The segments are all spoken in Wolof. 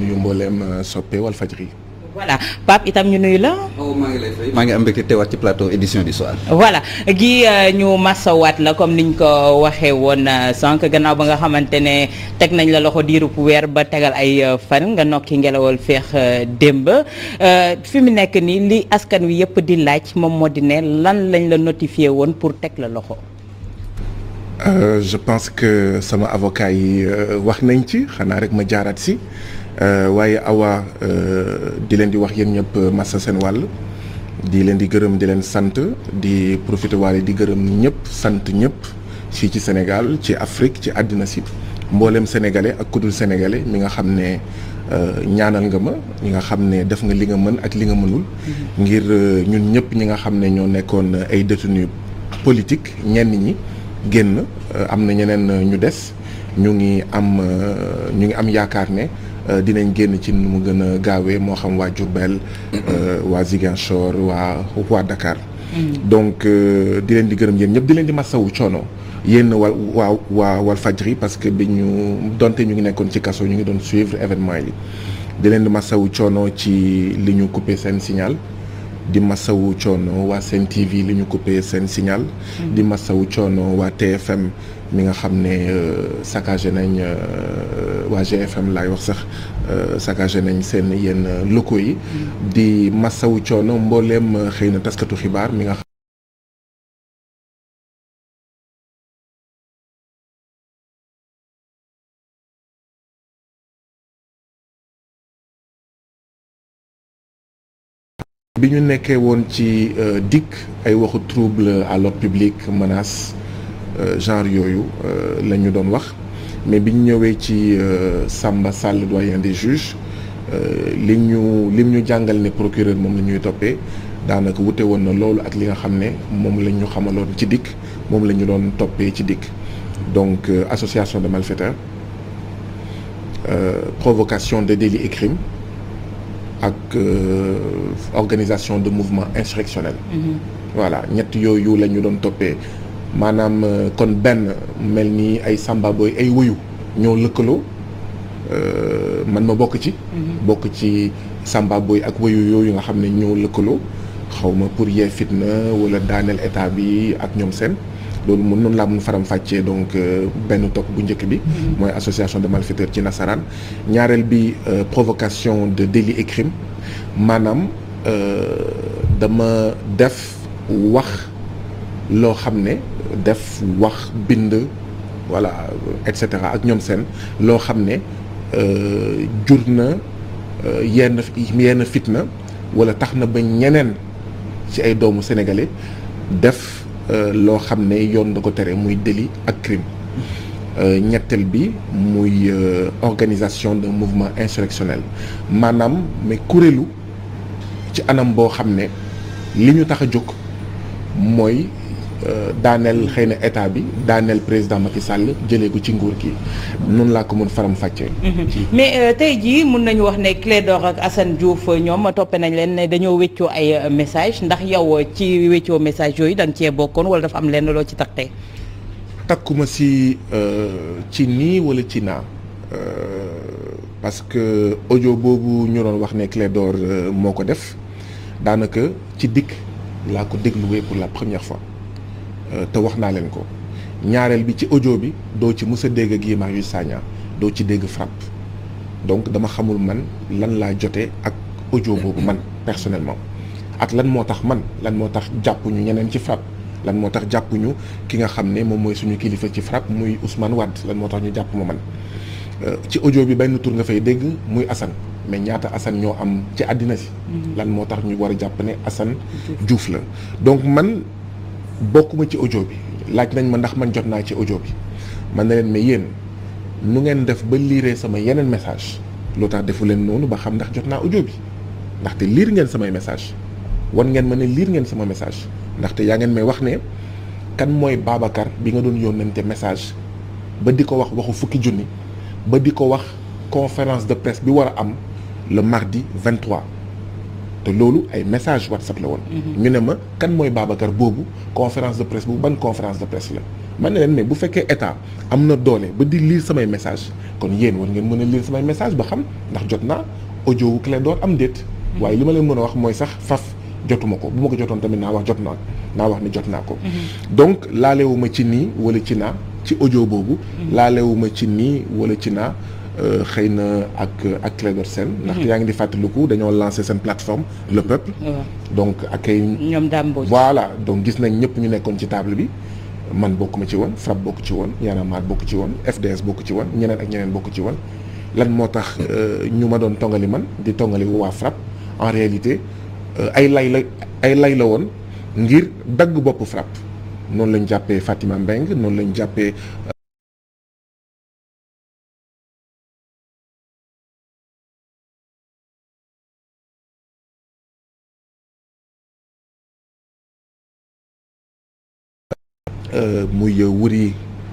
nuyu mbooleem soppe Walfadjri. voilà Pape itam ñu nuyu la. maa ngi lay fay maa ngi am mbégte teewaat ci plateau édition du soir. voilà gi ñu masawaat la comme niñ ko waxee woon sànq gannaaw ba nga xamante ne teg nañ la loxo diirub weer ba tegal ay fan nga nokki ngelawal feex démb fi mu nekk nii li askan wi yëpp di laaj moom moo di ne lan lañ la notifié woon pour teg la loxo. Je pense que sama avocat yi wax nañ ci xanaa rek ma jaaraat si. waaye Awa di leen di wax yéen ñëpp massa seen wàll di leen di gërëm di leen sant di profité waale di gërëm ñëpp sant ñëpp fii ci Sénégal ci Afrique ci àddina si mboolem sénégalais ak kudul sénégalais mi nga xam ne ñaanal nga ma ñi nga xam ne def nga li nga mën ak li nga mënul ngir ñun ñëpp ñi nga xam ne ñoo nekkoon ay détenus politique ñenn ñi génn am na ñeneen ñu des ñu ngi am yaakaar ne dinañ génn ci nu mu gën a gaawee moo xam waa Diourbel waa Ziguinchor waa Dakar. donc di leen di gërëm yéen ñëpp di leen di masawu coono yéen waa Walfadjri parce que bi ñu donte ñu ngi nekkoon ci kaso ñu ngi doon suivre événement yi di leen di masawu coono ci li ñu coupé seen signal. di masawu coono waa Sen TV li ñu coupé seen signal. di masawu coono waa TFM mi nga xam ne saccagé nañ waa GFM laay wax sax saccagé nañ seen yenn locaux yi. di masawu coono mbooleem xëy na taskatu xibaar mi nga xam bi ñu nekkee woon ci DIC ay waxu trouble à l'ordre public menace genre yooyu la ñu doon wax mais bi ñu ñëwee ci Samba Sall doyen des juges lim ñu jàngal ne procureur moom la ñuy toppee daanaka wute woon na loolu ak li nga xam ne moom la ñu xamaloon ci DIC moom la ñu doon toppee ci DIC donc association de malfaiteurs provocation de délits et crimes ak organisation de mouvement insurrectionnel. voilà ñett yooyu la ñu doon toppee maanaam kon benn mel ni ay samba boy ay wuyu ñoo lëkkaloo man ma bokk ci. bokk ci samba boy ak wuyu yooyu nga xam ne ñoo lëkkaloo xaw ma pour yee fitna wala daaneel état bi ak ñoom seen. loolu mun noonu laa mun faram fàccee donc benn topp bu njëkk bi mooy association de malfaiteurs ci nasaraan ñaareel bi provocation de délits et crimes maanaam dama def wax loo xam ne def wax bind voilà et cetera ak ñoom seen loo xam ne jur na yenn fitna wala tax na ba ñeneen ci ay doomu sénégalais def loo xam ne yoon da ko tere muy délit ak crime ñetteel bi muy organisation d'un mouvement insurrectionnel maanaam mais kuréelu ci anam boo xam ne li ñu tax a jóg mooy daaneel xëy na état bi daaneel président Macky Sall jëlee ko ci nguur gi noonu laa ko mën faram fàccee. mais tey jii mun nañu wax ne Clédor ak Assane Diouf ñoom toppe nañ leen ne dañoo wéccoo ay message ndax yow ci wéccoo message yooyu da nga cee bokkoon wala dafa am lenn loo ci tax tey. takkuma si ci nii wala ci naa parce que audio boobu ñu doon wax ne Clédor moo ko def daanaka ci DIC laa ko dégluwee pour la première fois. te wax naa leen ko ñaareel bi ci audio bi doo ci mës a dégg Guy Marius Sagna doo ci dégg frappe donc dama xamul man lan laa jotee ak audio boobu man personnellement ak lan moo tax jàppuñu ñeneen ci frappe lan moo tax jàppuñu ki nga xam ne moom mooy suñu kilifa ci frappe muy Ousmane Wade lan moo tax ñu jàpp ma man ci audio bi benn tur nga fay dégg muy Assane mais ñaata Assane ñoo am ci àddina si lan moo tax ñu war a jàpp ne Assane Diouf la donc man bokkuma ci audio bi laaj nañ ma ndax man jot naa ci audio bi man na leen mais yéen nu ngeen def ba liiree sama yeneen message loo tax defu leen noonu ba xam ndax jot naa audio bi ndaxte liir ngeen samay message wan ngeen ma ne liir ngeen sama message ndaxte yaa ngeen may wax ne kan mooy Babacar bi nga doon yónnante message ba di ko wax waxu fukki junni ba di ko wax conférence de presse bi war a am le mardi 23 te loolu ay message WhatsApp la woon. ñu ne ma kan mooy Babacar boobu conférence de presse bu ban conférence de presse la man ne leen mais bu fekkee état am na doole ba di lire samay message kon yéen war ngeen mën a lire samay message ba xam ndax jot naa audio wu Clédor am déet waaye li ma leen mën a wax mooy sax faf jotuma ko bu ma ko jotoon tamit naa wax ne jot naa ko donc laalewuma ci nii wala ci naa ci audio boobu laalewuma ci nii wala ci naa xëy na ak Clédor Sène ndaxte yaa ngi di fàttaliku dañoo lancé seen plateforme le peuple donc ak ay ñoom Dambodj voilà donc gis nañ ñëpp ñu nekkoon ci table bi man bokk ma ci woon FRAPP bokk ci woon Y'en a marre bokk ci woon FDS bokk ci woon ñeneen ak ñeneen bokk ci woon lan moo tax ñu ma doon tongali man di tongali waa FRAPP en réalité ay lay la woon ngir dagg bopp FRAPP noonu lañ jàppee Fatima Mbeng noonu lañ jàppee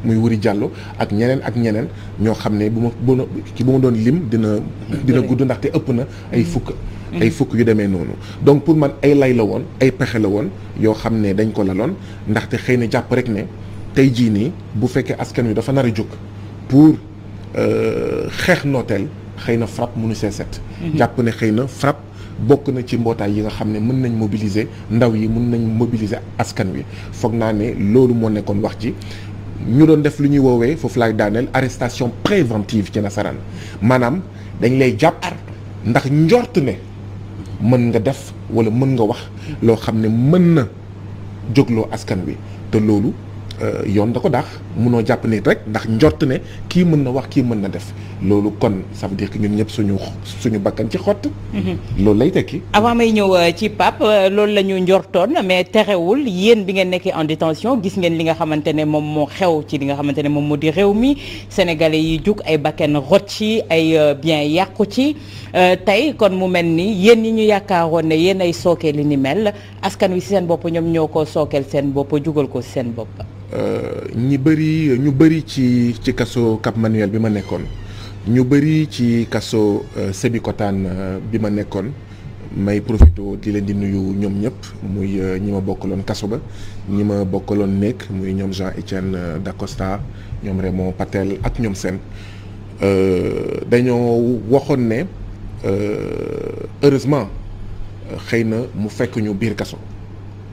muy wuri Diallo ak ñeneen ñoo xam ne bu ma doon lim dina gudd ndaxte ëpp na ay fukk yu demee noonu donc pour man ay lay la woon ay pexe la woon yoo xam ne dañ ko laloon ndaxte xëy na jàpp rek ne tey jii nii bu fekkee askan wi dafa nar a jóg pour xeex nooteel xëy na FRAPP mënu see set jàpp ne xëy na FRAPP bokk na ci mbootaay yi nga xam ne mën nañ mobiliser ndaw yi mën nañ mobiliser askan wi foog naa ne loolu moo nekkoon wax ji ñu doon def lu ñuy woowee foofu laay daaneel arrestation préventive ci nasaraan maanaam dañ lay jàpp ndax njort ne mën nga def wala mën nga wax loo xam ne mën na jógloo askan wi te loolu yoon da ko daax munoo jàpp ne rek ndax njort ne kii mën na wax kii mën na def loolu kon ça veut dire que ñun ñëpp suñu bakkan ci xott. loolu lay tekki. avant may ñëw ci Pape loolu la ñu njortoon mais terewul yéen bi ngeen nekkee en détention gis ngeen li nga xamante ne moom moo xew ci li nga xamante ne moom moo di réew mi sénégalais yi jug ay bakkan rot ci ay bien yàqu ci tey kon mu mel ni yéen ñi ñu yaakaaroon ne yéen ay sookee li ni mel askan wi si seen bopp ñoom ñoo ko sookeel seen bopp jugal ko si seen bopp. ñu bëri ci kaso Cap Manuel bi ma nekkoon ñu bëri ci kaso Sébikotane bi ma nekkoon may profité di leen di nuyu ñoom ñëpp muy ñi ma bokkaloon kaso ba ñi ma bokkaloon nekk muy ñoom Jean-Étienne Dacosta ñoom Raymond Patel ak ñoom seen dañoo waxoon ne heureusement xëy na mu fekk ñu biir kaso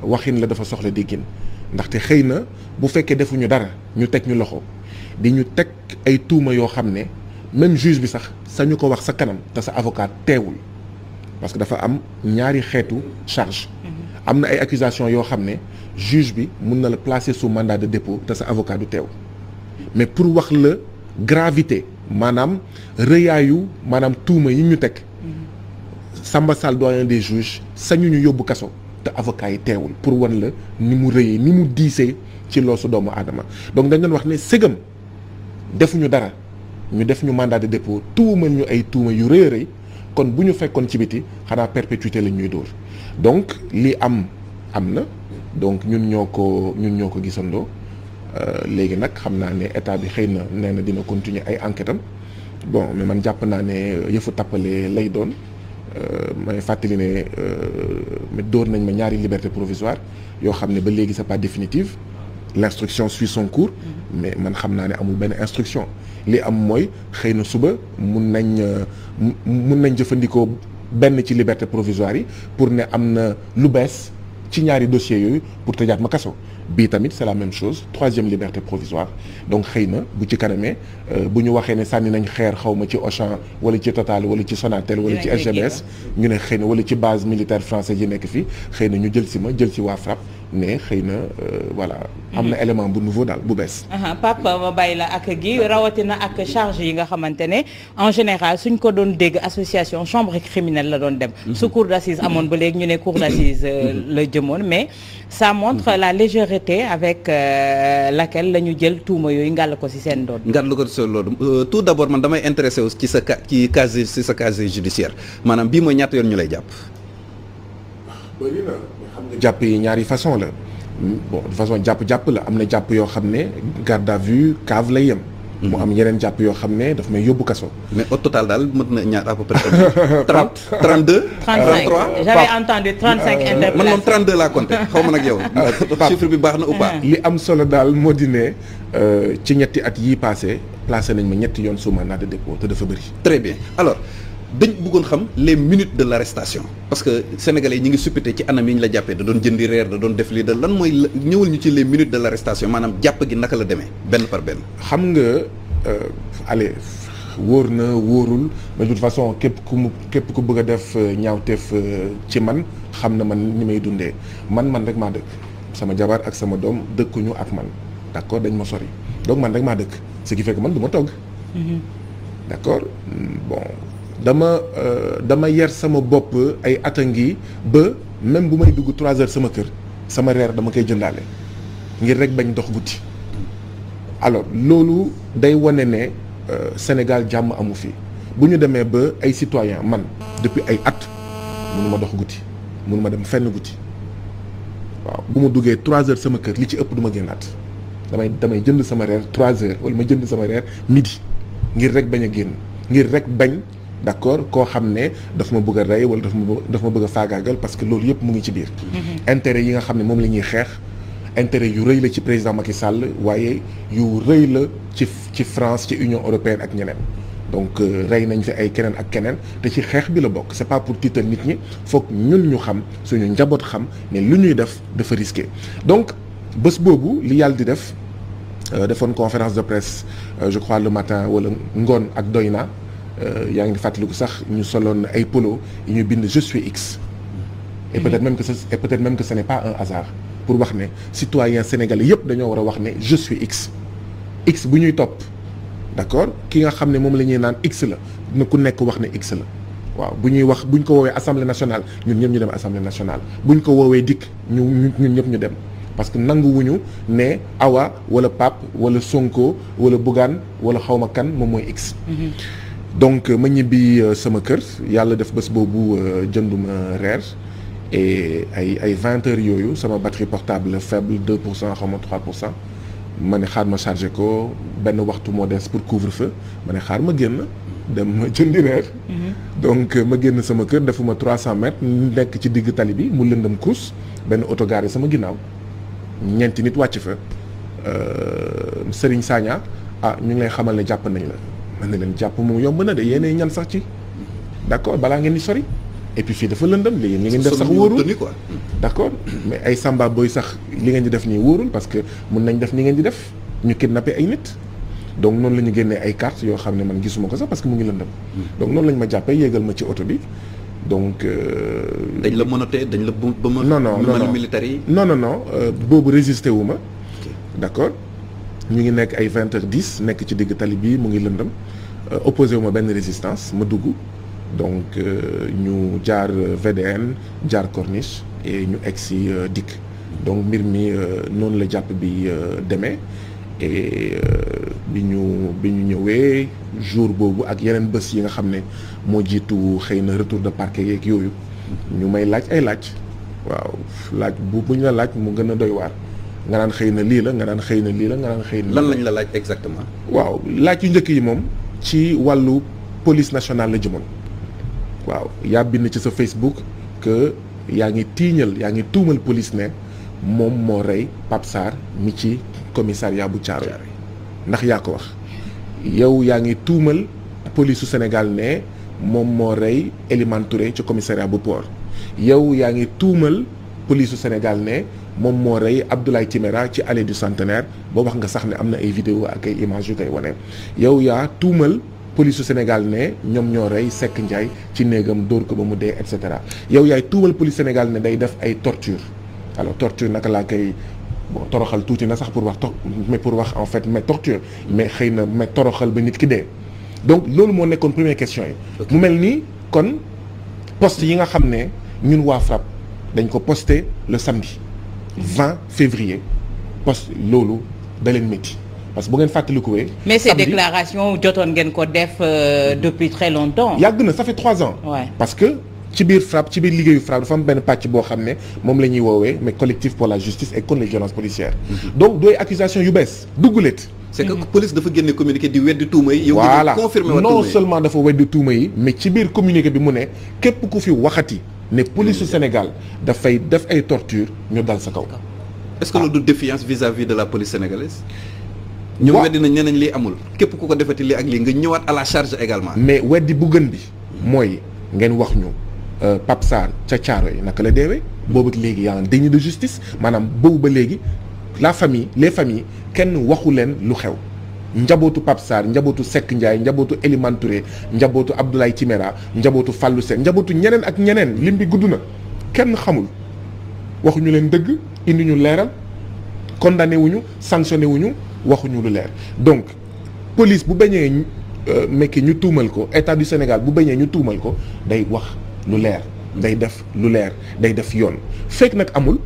waxin la dafa soxla déggin ndaxte xëy na bu fekkee defuñu dara ñu teg ñu loxo di ñu teg ay tuuma yoo xam ne même juge bi sax sañu ko wax sa kanam te sa avocat teewul parce que dafa am ñaari xeetu charge am na ay accusations yoo xam ne juge bi mun na la placer sous mandat de dépôt te sa avocat du teew mais pour wax la gravité maanaam rëyaayu maanaam tuuma yi ñu teg Samba Sall doyen des juges sañu ñu yóbbu kaso te avocat yi teewul pour wan la ni mu rëyee ni mu diisee ci loosu doomu aadama donc dañ doon wax ne ségam defuñu dara ñu def ñu mandat de dépôt tuumal ñu ay tuuma yu rëy a rëy kon bu ñu fekkoon ci biti xanaa perpétuité lañ ñuy dóor donc li am na donc ñun ñoo ko gisandoo léegi nag xam naa ne état bi xëy na nee na dina continuer ay enquête am bon mais man jàpp naa ne yëfu tappale lay doon may fàttali ne dóor nañ ma ñaari liberté provisoire yoo xam ne ba léegi c'est pas définitive l'instruction suit son cours mais man xam naa ne amul benn instruction li am mooy xëy na suba mun nañ jëfandikoo benn ci liberté provisoire yi pour ne am na lu bees ci ñaari dossiers yooyu pour tëjaat ma kaso bii tamit c'est la même chose troisième liberté provisoire donc xëy na bu ci kanamee bu ñu waxee ne sànni nañ xeer xaw ma ci Auchan wala ci Total wala ci Sonatel wala ci SGBS ñu ne xëy na wala ci base militaire français yi nekk fii xëy na ñu jël si waa FRAPP ne xëy na voilà am na élément bu nouveau daal bu bees. Papa ma bàyyi la ak gi rawatina ak charge yi nga xamante ne en général suñ ko doon dégg association chambre criminelle la doon dem. su cour d'assises amoon ba léegi ñu ne cour d'assises la jëmoon mais ça montre la légèreté avec laquelle la ñu jël tuuma yooyu ngàll ko ci seen doon. ngàll ko ci seen loolu tout d'abord man damay intéressé wu ci sa casier judiciaire maanaam bii mooy ñaata yoon ñu lay jàpp. bëri na xam nga jàpp yi ñaari façon la bon de façon jàpp la am na jàpp yoo xam ne garde à vue cave lay yem mu am yeneen jàpp yoo xam ne daf may yóbbu kaso. mais au total daal mën na ñaar à peu près 30 32 35 j'avais entendu 35 interpellations man moom 32 laa compté xaw ma nag yow chiffre bi baax na ou pas. li am solo daal moo di ne ci ñetti at yii passé placé nañ ma ñetti yoon sous mandat de dépôt te dafa bëri. très bien alors dañ bëggoon xam les minutes de l'arrestation parce que sénégalais yi ñi ngi suppité ci anam yi ñu la jàppee da doon jëndi reer da doon def lii da lan mooy ñëwal ñu ci les minutes de l'arrestation maanaam jàpp gi naka la demee benn par benn. xam nga allez wóor na wóorul mais de toute façon képp ku bëgg a def ñaawteef ci man xam na man ni may dundee man rek maa dëkk sama jabar ak sama doom dëkkuñu ak man d'accord dañ ma sori donc man rek maa dëkk ce qui fait que man du ma togg. d'accord bon. dama yar sama bopp ay ata ngi ba même bu may dugg 3 heures sama kër sama reer dama koy jëndaale ngir rek bañ dox guddi alors loolu day wane ne Sénégal jàmm amu fi bu ñu demee ba ay citoyens man depuis ay at mënu ma dox guddi mënu ma dem fenn guddi waaw bu ma duggee 3 heures sama kër li ci ëpp du ma génnaat damay jënd sama reer 3 heures wala ma jënd sama reer midi ngir rek bañ a génn ngir rek bañ. d'accord koo xam ne daf ma bëgg a rey wala daf ma bëgg a faagaagal parce que loolu yëpp mu ngi ci biir. intérêt yi nga xam ne moom la ñuy xeex intérêt yu rëy la ci président Macky Sall waaye yu rëy la ci France ci Union européenne ak ñeneen donc rey nañ fi ay keneen ak keneen te ci xeex bi la bokk c'est pas pour tiital nit ñi foog ñun ñu xam suñu njaboot xam ne lu ñuy def dafa risqué donc bés boobu li yàlla di def defoon conférence de presse je crois le matin wala ngoon ak doy na. yaa ngi fàttaliku sax ñu soloon ay polo yi ñu bind je suis X. et peut-être même que ce n'est pas un hasard pour wax ne citoyens sénégalais yëpp dañoo war a wax ne je suis X. X bu ñuy topp d'accord ki nga xam ne moom la ñuy naan X la na ku nekk wax ne X la waaw bu ñuy wax bu ñu ko woowee assemblée nationale ñun ñëpp ñu dem assemblée nationale bu ñu ko woowee dikk ñun ñëpp ñu dem. parce que nanguwuñu ne Awa wala Pape wala Sonko wala Bougane wala xawma kan moom mooy X. donc ma ñibbi sama kër yàlla def bés boobu jënduma reer et ay 20 heures yooyu sama batterie portable faible 2 pour cent xaw ma 3 pour cent ma ne xaar ma chargé ko benn waxtu moo des pour couvre-feu ma ne xaar ma génn dem ma jëndi reer. donc ma génn sama kër defuma 300 mètres nekk ci digg tali bi mu lëndëm kuus benn oto garé sama ginnaaw ñeenti nit wàcc fa Serigne Sagna ñu ngi lay xamal ne jàpp nañ la. man ne leen jàpp moom yomb na de yéenay ñan sax ci d'accord balaa ngeen di sori et puis fii dafa lëndëm léegi ñi ngeen def sax wóorul d'accord mais ay samba boy sax li ngeen di def nii wóorul parce que mun nañ def ni ngeen di def ñu kidnappé ay nit donc noonu la ñu génnee ay cartes yoo xam ne man gisuma ko sax parce que mu ngi lëndëm donc noonu la ñu ma jàppee yéegal ma ci oto bi donc dañ la menotté dañ la ba non militaire yi non boobu résisté wu ma d'accord ñu ngi nekk ay 20h10 nekk ci digg tali bi mu ngi lëndëm opposé wu ma benn résistance ma dugg donc ñu jaar VDN jaar Corniche et ñu egg si dikk donc mbir mi noonu la jàpp bi demee et bi ñu ñëwee jour boobu ak yeneen bés yi nga xam ne moo jiitu xëy na retour de parquet yeeg yooyu ñu may laaj ay laaj waaw laaj bu ñu la laaj mu gën a doy waar nga naan xëy na lii la nga naan xëy na lii la nga naan xëy na lan lañ la laaj exactement. waaw laaj yu njëkk yi moom ci wàllu police nationale la jëmoon waaw yaa bind ci sa Facebook que yaa ngi tuumal police ne moom moo rey Pape Sarr mi ci commissariat bu Thiaroye ndax yaa ko wax yow yaa ngi tuumal police su Sénégal ne moom moo rey Elimane Touré ci commissariat bu Port yow yaa ngi tuumal police su Sénégal ne moom moo rey Abdoulaye Timéra ci allée du Centenaire boo wax nga sax ne am na ay vidéo ak ay images yu koy wane yow yaa tuumal police su Sénégal ne ñoom ñoo rey Seck Ndiaye ci néegam dóor ko ba mu dee et cetera yow yaay tuumal police Sénégal ne day def ay torture alors torture naka laa koy toroxal tuuti na sax pour wax mais pour wax en fait mais torture mais xëy na mais toroxal ba nit ki dee donc loolu moo nekkoon première question yi mu mel ni kon poste yi nga xam ne ñun waa FRAPP dañ ko posté le samedi 20 février poste loolu da leen métti parce que bu ngeen fàttalikuwee. mais ces déclarations jotoon ngeen ko def depuis très longtemps. yàgg na ça fait 3 ans. Ouais. parce que ci biir FRAPP ci biir liggéeyu FRAPP dafa am benn pàcc boo xam ne moom la ñuy woowee mais collectif pour la justice et contre les violences policières. donc dooy accusation yu bees dugguleet c'est que police dafa génne communiqué di weddi tuuma yi. yow voilà confirmer wa non seulement dafa weddi tuuma yi mais ci biir communiqué bi mu ne képp ku fi waxati ne police su Sénégal dafay def ay torture ñu dal sa kaw. est-ce que loolu du défiance vis-à-vis de la police sénégalaise. ñoom weddi nañ ñeneen lii amul képp ku ko defati lii ak lii nga ñëwaat à la charge également. mais weddi bu gën bi mooy ngeen wax ñu Pape Sarr ca Thiaroye naka la deewee boobu ak léegi yaa déni de justice maanaam boobu ba léegi les familles kenn waxu leen lu xew njabootu Pape Sarr njabootu Seck Ndiaye njabootu Elimane Touré njabootu Abdoulaye Timéra njabootu Fallou Seck njabootu ñeneen ak ñeneen lim bi gudd na kenn xamul waxuñu leen dëgg indi ñu leeral condamné wuñu sanctionné wuñu waxuñu lu leer donc police bu bañee mekki ñu tuumal ko état du Sénégal bu bañee ñu tuumal ko day wax lu leer day def lu leer day def yoon fekk nag amul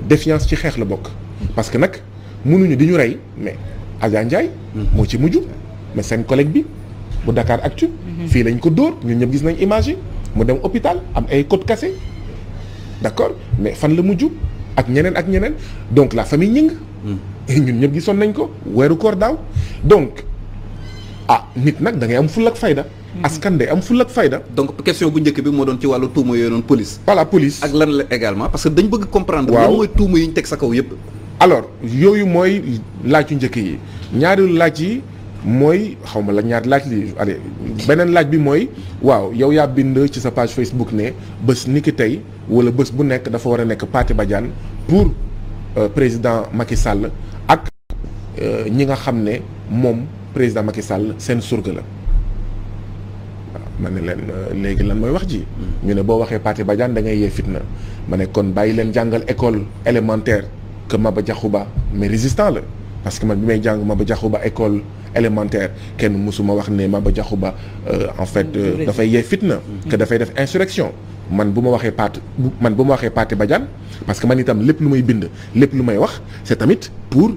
défiance ci xeex la bokk parce que nag mënuñu di ñu rey mais Adja Ndiaye moo ci mujj mais seen collègue bi bu Dakar Actu fii lañ ko dóor ñun ñëpp gis nañ image yi mu dem hôpital am ay côte cassée d'accord mais fan la mujj ak ñeneen donc la famille ñing ñun ñëpp gisoon nañ ko weeru koor daaw donc nit nag da ngay am fulla ak fayda askan day am fulla ak fayda donc question bu njëkk bi moo doon ci wàllu tuuma yooyu noonu police voilà police ak lan la également parce que dañ bëgg comprendre lan mooy tuuma yi ñu teg sa kaw yëpp alors yooyu mooy laaj yu njëkk yi ñaareelu laaj yi mooy xaw ma la ñaari laaj li allez beneen laaj bi mooy waaw yow yaa bind ci sa page Facebook ne bés ni ki tey wala bés bu nekk dafa war a nekk Pathé Badiane pour président Macky Sall ak ñi nga xam ne moom président Macky Sall seen surga la waaw ma ne leen léegi lan mooy wax ji. ñu ne boo waxee Pathé Badiane da ngay yee fitna ma ne kon bàyyi leen jàngal école élémentaire que Maba Diakhou Ba mais résistant la parce que man bi may jàng Maba Diakhou Ba école élémentaire kenn mësuma wax ne Maba Diakhou Ba en fait dafay yee fitna. que dafay def insurrection. man bu ma waxee Pathé Badiane parce que man itam lépp lu may bind lépp lu may wax c'est tamit pour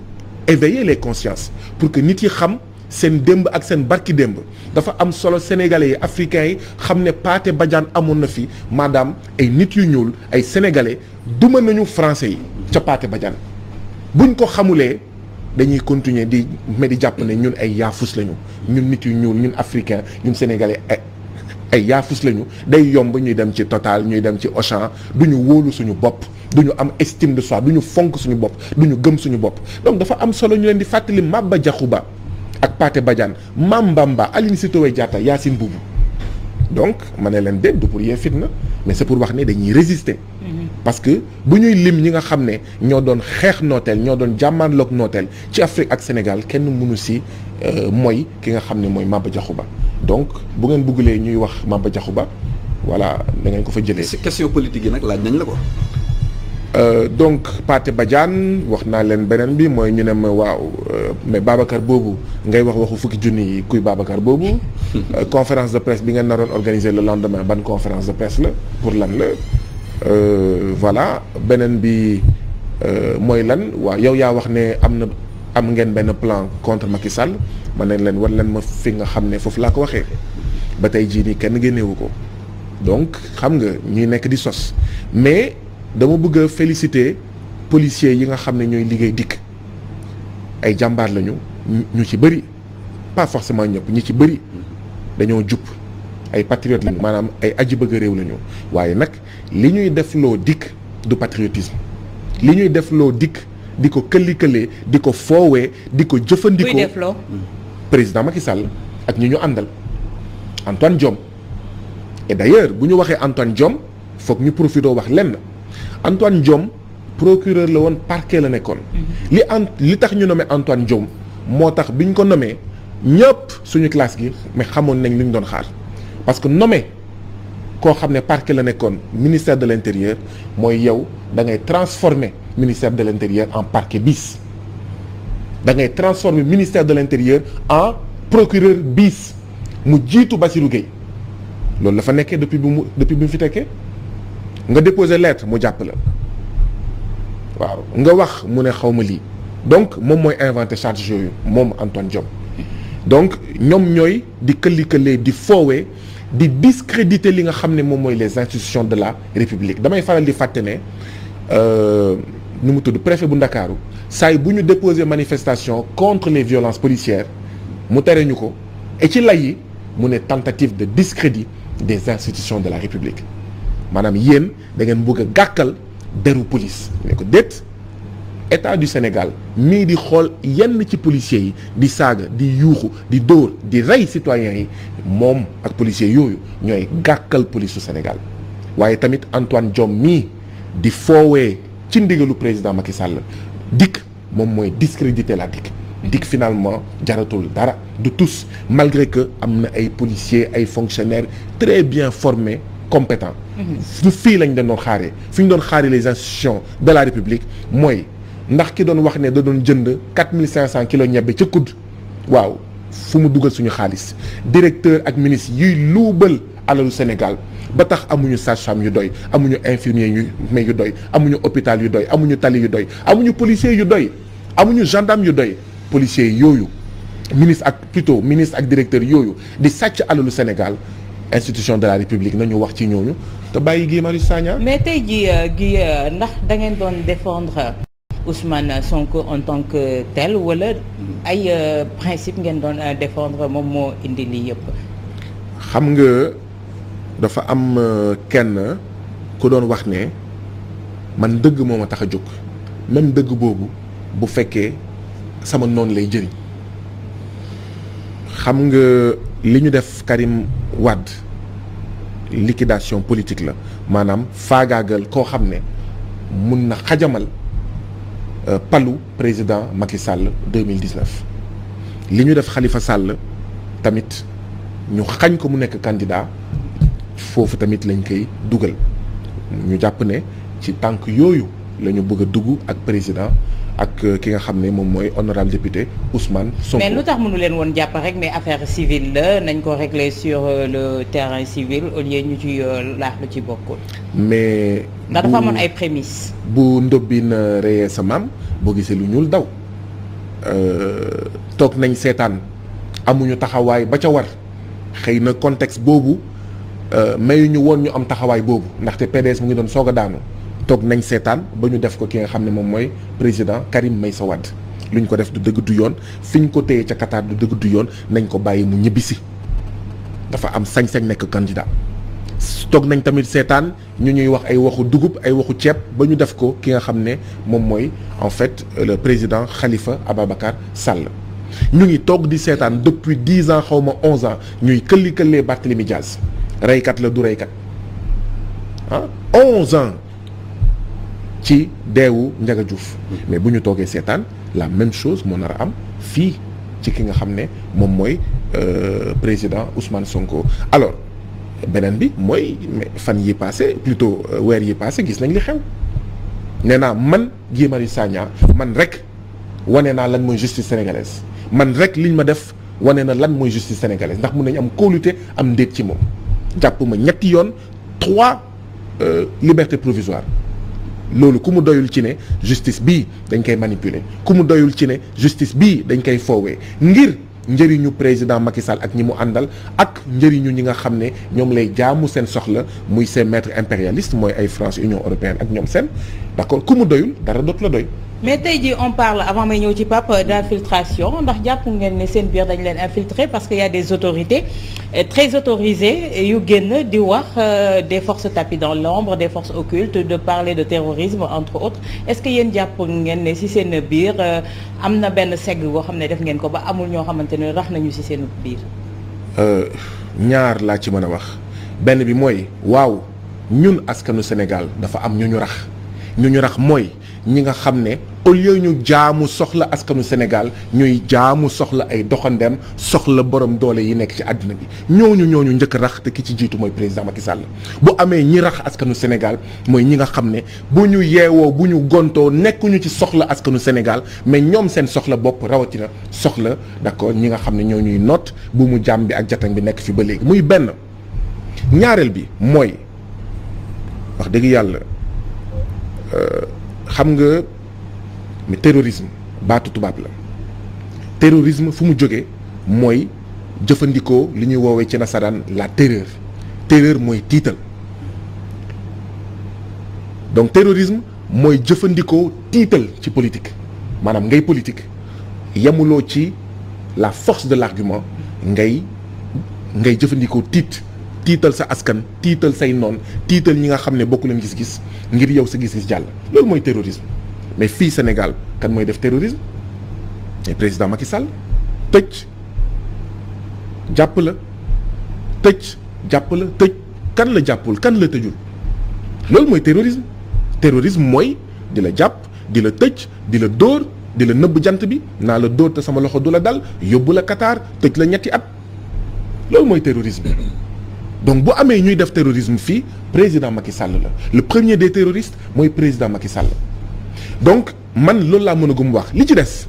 éveiller les consciences pour que nit yi xam seen démb ak seen barki démb dafa am solo sénégalais yi africains yi xam ne Pathé Badiane amoon na fi maanaam ay nit yu ñuul ay sénégalais duma nañu français yi ca Pathé Badiane buñ ko xamulee dañuy continuer di jàpp ne ñun ay yaafus lañu ñun nit yu ñuul ñun africains ñun sénégalais ay yaafus lañu day yomb ñuy dem ci Total ñuy dem ci Auchan du ñu wóolu suñu bopp du ñu am estime de soi du ñu fonk suñu bopp du ñu gëm suñu bopp donc dafa am solo ñu leen di fàttali Maba Diakhou Ba ak Pathé Badiane Mame Bamba Aline Sitoé Diatta Yacine Boubou donc ma ne leen déet du pour yee fitna mais c'est pour wax ne dañuy résister parce que bu ñuy lim ñi nga xam ne ñoo doon xeex nooteel ñoo doon jàmmaarloog nooteel ci Afrique ak Sénégal kenn mënu si mooy ki nga xam ne mooy Maba Diakhou Ba donc bu ngeen bëggulee ñuy wax Maba Diakhou Ba voilà da ngeen ko fa jëlee. si question politique yi nag laaj nañ la ko. donc Pathé Badiane wax naa leen beneen bi mooy ñu ne ma waaw mais Babacar boobu ngay wax waxu fukki junni yi kuy Babacar boobu. conférence de presse bi ngeen naroon organiser le lendemain ban conférence de presse la pour lan la. voilà beneen bi mooy lan waaw yow yaa wax ne am ngeen benn plan contre Macky Sall ma ne leen war leen ma fi nga xam ne foofu laa ko waxee ba tey jii nii kenn génneewu ko donc xam nga ñuy nekk di sos mais dama bëgg a féliciter policiers yi nga xam ne ñooy liggéey dikk ay jàmbaar lañu ñu ci bëri pas forcément ñëpp ñi ci bëri dañoo jub ay patriotes lañu maanaam ay aji bëgg réew lañu waaye nag li ñuy def loo dikk du patriotisme li ñuy def loo dikk di ko këlli-këlee di ko foowee di ko jëfandikoo président Macky Sall ak ñi ñu àndal Antoine Diome et d'ailleurs bu ñu waxee Antoine Diome foog ñu profité wax lenn Antoine Diome procureur la woon parquet la nekkoon li tax ñu nommé Antoine Diome moo tax bi ñu ko nommé ñëpp suñu classe gi mais xamoon nañ li ñu doon xaar parce que nommé koo xam ne parquet la nekkoon ministère de l'intérieur mooy yow da ngay transformer ministère de l'intérieur en parquet bis da ngay transformer ministère de l'intérieur en procureur bis mu jiitu Bassirou Gueye loolu la fa nekkee depuis bi mu fi tekkee nga déposer lettre mu jàpp la waaw nga wax mu ne xaw ma lii donc moom mooy inventé charge yooyu moom Antoine Diome donc ñoom ñooy di këlli-këllee di foowee di discréditer li nga xam ne moom mooy les institutions de la République damay faral di fàtte ne nu mu tudd préfet bu Ndakaaru saa yi bu ñu déposer manifestation contre les violences policières mu tere ñu ko et ci lay yi mu ne tentative de discrédit des institutions de la République maanaam yéen da ngeen bëgg a gàkkal deru police ne ko déet état du Sénégal mii di xool yenn ci policiers yi di saaga di yuuxu di dóor di rey citoyens yi moom ak policiers yooyu ñooy gàkkal police su Sénégal waaye tamit Antoine Diome mii di foowee ci ndigalu président Macky Sall dikk moom mooy discréditer la dikk finalement jaratul dara du tous malgré que am na ay policiers ay fonctionnaires très bien formés compétents du fii lañ doon xaaree fi ñu doon xaaree les institutions de la République mooy ndax ki doon wax ne da doon jënd 4500 kilos ñebbe ca kudd waaw fu mu dugal suñu xaalis directeur ak ministre yuy luubal alalu Sénégal ba tax amuñu sage-femme yu doy amuñu infirmier yu doy amuñu hôpital yu doy amuñu tali yu doy amuñu policier yu doy amuñu gendarme yu doy policier yooyu ministre ak directeur yooyu di sàcc alalu Sénégal institution de la République nañu wax ci ñooñu te bàyyi Guy Marius Sagna. mais tey jii Guy ndax da ngeen doon défendre Ousmane Sonko en tant que tel wala ay principe ngeen doon défendre moom moo indi lii yëpp. xam nga dafa am kenn ku doon wax ne man dëgg moo ma tax a jóg même dëgg boobu bu fekkee sama noonu lay jëriñ xam nga li ñu def Karim Wade liquidation politique la maanaam faagaagal koo xam ne mun na xajamal palu président Macky Sall 2019 li ñu def Khalifa Sall tamit ñu xañ ko mu nekk candidat foofu tamit lañ koy dugal ñu jàpp ne ci tànk yooyu la ñu bëgg a dugg ak président ak ki nga xam ne moom mooy honorable député Ousmane Sonko. mais lu tax mënu leen woon jàpp rek mais affaire civile la nañ ko régler sur le terrain civil au lieu ñu ci laax lu ci bokkul. mais ndax dafa amoon ay prémices. bu ndobbin reyee sa maam boo gisee lu ñuul daw toog nañ seetaan amuñu taxawaay ba ca war xëy na contexte boobu mayuñu woon ñu am taxawaay boobu ndaxte PDS mu ngi doon soog a daanu. toog nañ seetaan ba ñu def ko ki nga xam ne moom mooy président Karim Meïssa Wade lu ñu ko def du dëgg du yoon fi ñu ko téye ca Qatar du dëgg du yoon nañ ko bàyyi mu ñibbisi dafa am sañ-sañ nekk candidat toog nañ tamit seetaan ñu ñuy wax ay waxu dugub ay waxu ceeb ba ñu def ko ki nga xam ne moom mooy en fait le président Khalifa Ababacar Sall ñu ngi toog di seetaan depuis 10 ans xaw ma 11 ans ñuy këlli-këllee Barthélémy Diaz reykat la du reykat 11 ans ci deewu Ndiaga Diouf mais bu ñu toogee seetaan la même chose moo nar a am fii ci ki nga xam ne moom mooy président Ousmane Sonko alors beneen bi mooy fan yi passé plutôt weer yi passé gis nañ li xew nee naa man Guy Marius Sagna man rek wane naa lan mooy justice sénégalaise man rek liñ ma def wane na lan mooy justice sénégalaise ndax mun nañ am kóolute am ndéet ci moom jàpp ma ñetti yoon 3 libertés provisoires loolu ku mu doyul ci ne justice bii dañ koy manipuler ku mu doyul ci ne justice bii dañ koy foowee ngir njëriñu président Macky Sall ak ñi mu àndal ak njëriñu ñi nga xam ne ñoom lay jaamu seen soxla muy seen maître impérialiste mooy ay France Union européenne ak ñoom seen d'accord ku mu doyul dara dootu la doy. mais tey jii on parle avant may ñëw ci Pape d'infiltration ndax jàpp ngeen ne seen biir dañ leen infiltrer parce que y a des autorités très autorisées yu génn di wax des forces tapis dans l'ombre des forces occultes de parler de terrorisme entre autres est-ce que yéen jàpp ngeen ne ci seen biir am na benn segg boo xam ne def ngeen ko ba amul ñoo xamante ne rax nañu ci seen biir. ñaar laa ci mën a wax benn bi mooy waaw ñun askanu Sénégal dafa am ñu ñu rax mooy ñi nga xam ne au lieu ñu jaamu soxla askanu Sénégal ñuy jaamu soxla ay doxandeem soxla borom doole yi nekk ci àddina bi ñooñu njëkk rax te ki ci jiitu mooy président Macky Sall bu amee ñi rax askanu Sénégal mooy ñi nga xam ne bu ñu yeewoo bu ñu gontoo nekkuñu ci soxla askanu Sénégal mais ñoom seen soxla bopp rawatina soxla d'accord ñi nga xam ne ñoo ñuy noot bu mu jàmm bi ak jatan bi nekk fi ba léegi muy benn ñaareel bi mooy wax dëgg yàlla xam nga mais terrorisme baatu tubaab la terrorisme fu mu jógee mooy jëfandikoo li ñuy woowee ci nasaraan la terreur mooy tiital donc terrorisme mooy jëfandikoo tiital ci politique maanaam ngay politique yemuloo ci la force de l'argument ngay jëfandikoo tiital sa askan tiital say noon tiital ñi nga xam ne bokku leen gis-gis ngir yow sa gis-gis jàll loolu mooy terrorisme. mais fii Sénégal kan mooy def terrorisme mais président Macky Sall tëj jàpp la tëj kan la jàppul kan la tëjul loolu mooy terrorisme. terrorisme mooy di la jàpp di la tëj di la dóor di la nëbb jant bi naa la dóor te sama loxo du la dal yóbbu la Qatar tëj la 2 at loolu mooy terrorisme. donc bu amee ñuy def terrorisme fii président Macky Sall la le premier des terroristes mooy président Macky Sall donc man loolu laa mën a gum wax li ci des.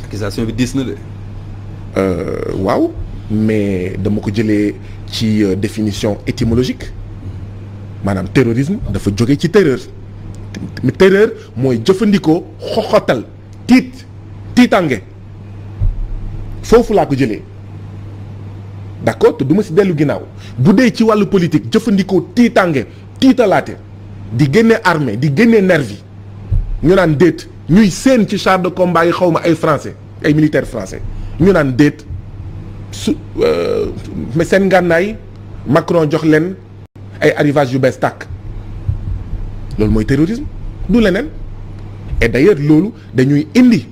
accusation bi diis na de. waaw mais dama ko jëlee ci définition étymologique maanaam terrorisme dafa jóge ci terreur mooy jëfandikoo xoxotal tiitange foofu laa ko jëlee. d'accord te du ma si dellu ginnaaw bu dee ci wàllu politique jëfandikoo tiitange tiitalaate di génne armée di génne nervi ñu naan déet ñuy seen ci char de combat yi xaw ma ay français ay militaires français ñu naan déet mais seen ngànnaay Macron jox leen ay arrivage yu bees tàkk loolu mooy terrorisme du leneen et d'ailleurs loolu dañuy indi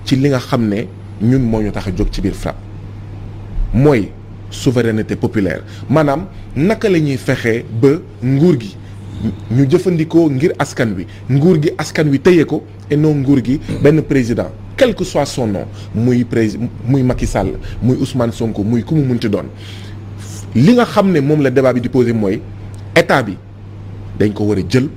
ci li nga xam ne ñun moo ñu tax a jóg ci biir FRAPP mooy souveraineté populaire maanaam naka la ñuy fexee ba nguur gi ñu jëfandikoo ngir askan wi nguur gi askan wi téye ko et non nguur gi benn président quel que soit son nom muy Macky Sall muy Ousmane Sonko muy ku mu munti doon li nga xam ne moom la débat bi di posé mooy état bi dañ ko war a jël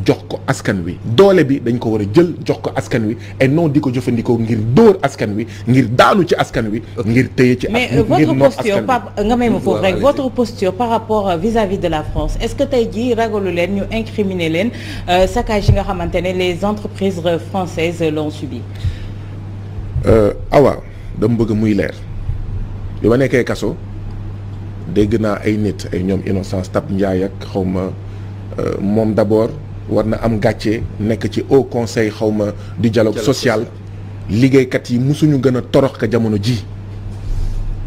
jox ko askan wi doole bi dañ ko war a jël jox ko askan wi et non di ko jëfandikoo ngir dóor askan wi ngir daanu ci askan wi ngir téye ci mais votre posture Pape nga may ma foofu rek votre posture par rapport vis-à-vis de la France est-ce que tey jii ragalu leen ñu incriminer leen saccage yi nga xamante ne les entreprises françaises l'ont subi. awa dama bëgg muy leer bi ma nekkee kaso dégg naa ay nit ay ñoom Innocence Ntap Ndiaye ak xaw ma moom d'abord war na am gàcce nekk ci haut conseil xawma du dialogue social liggéeykat yi musuñu gën a torox ka jamono ji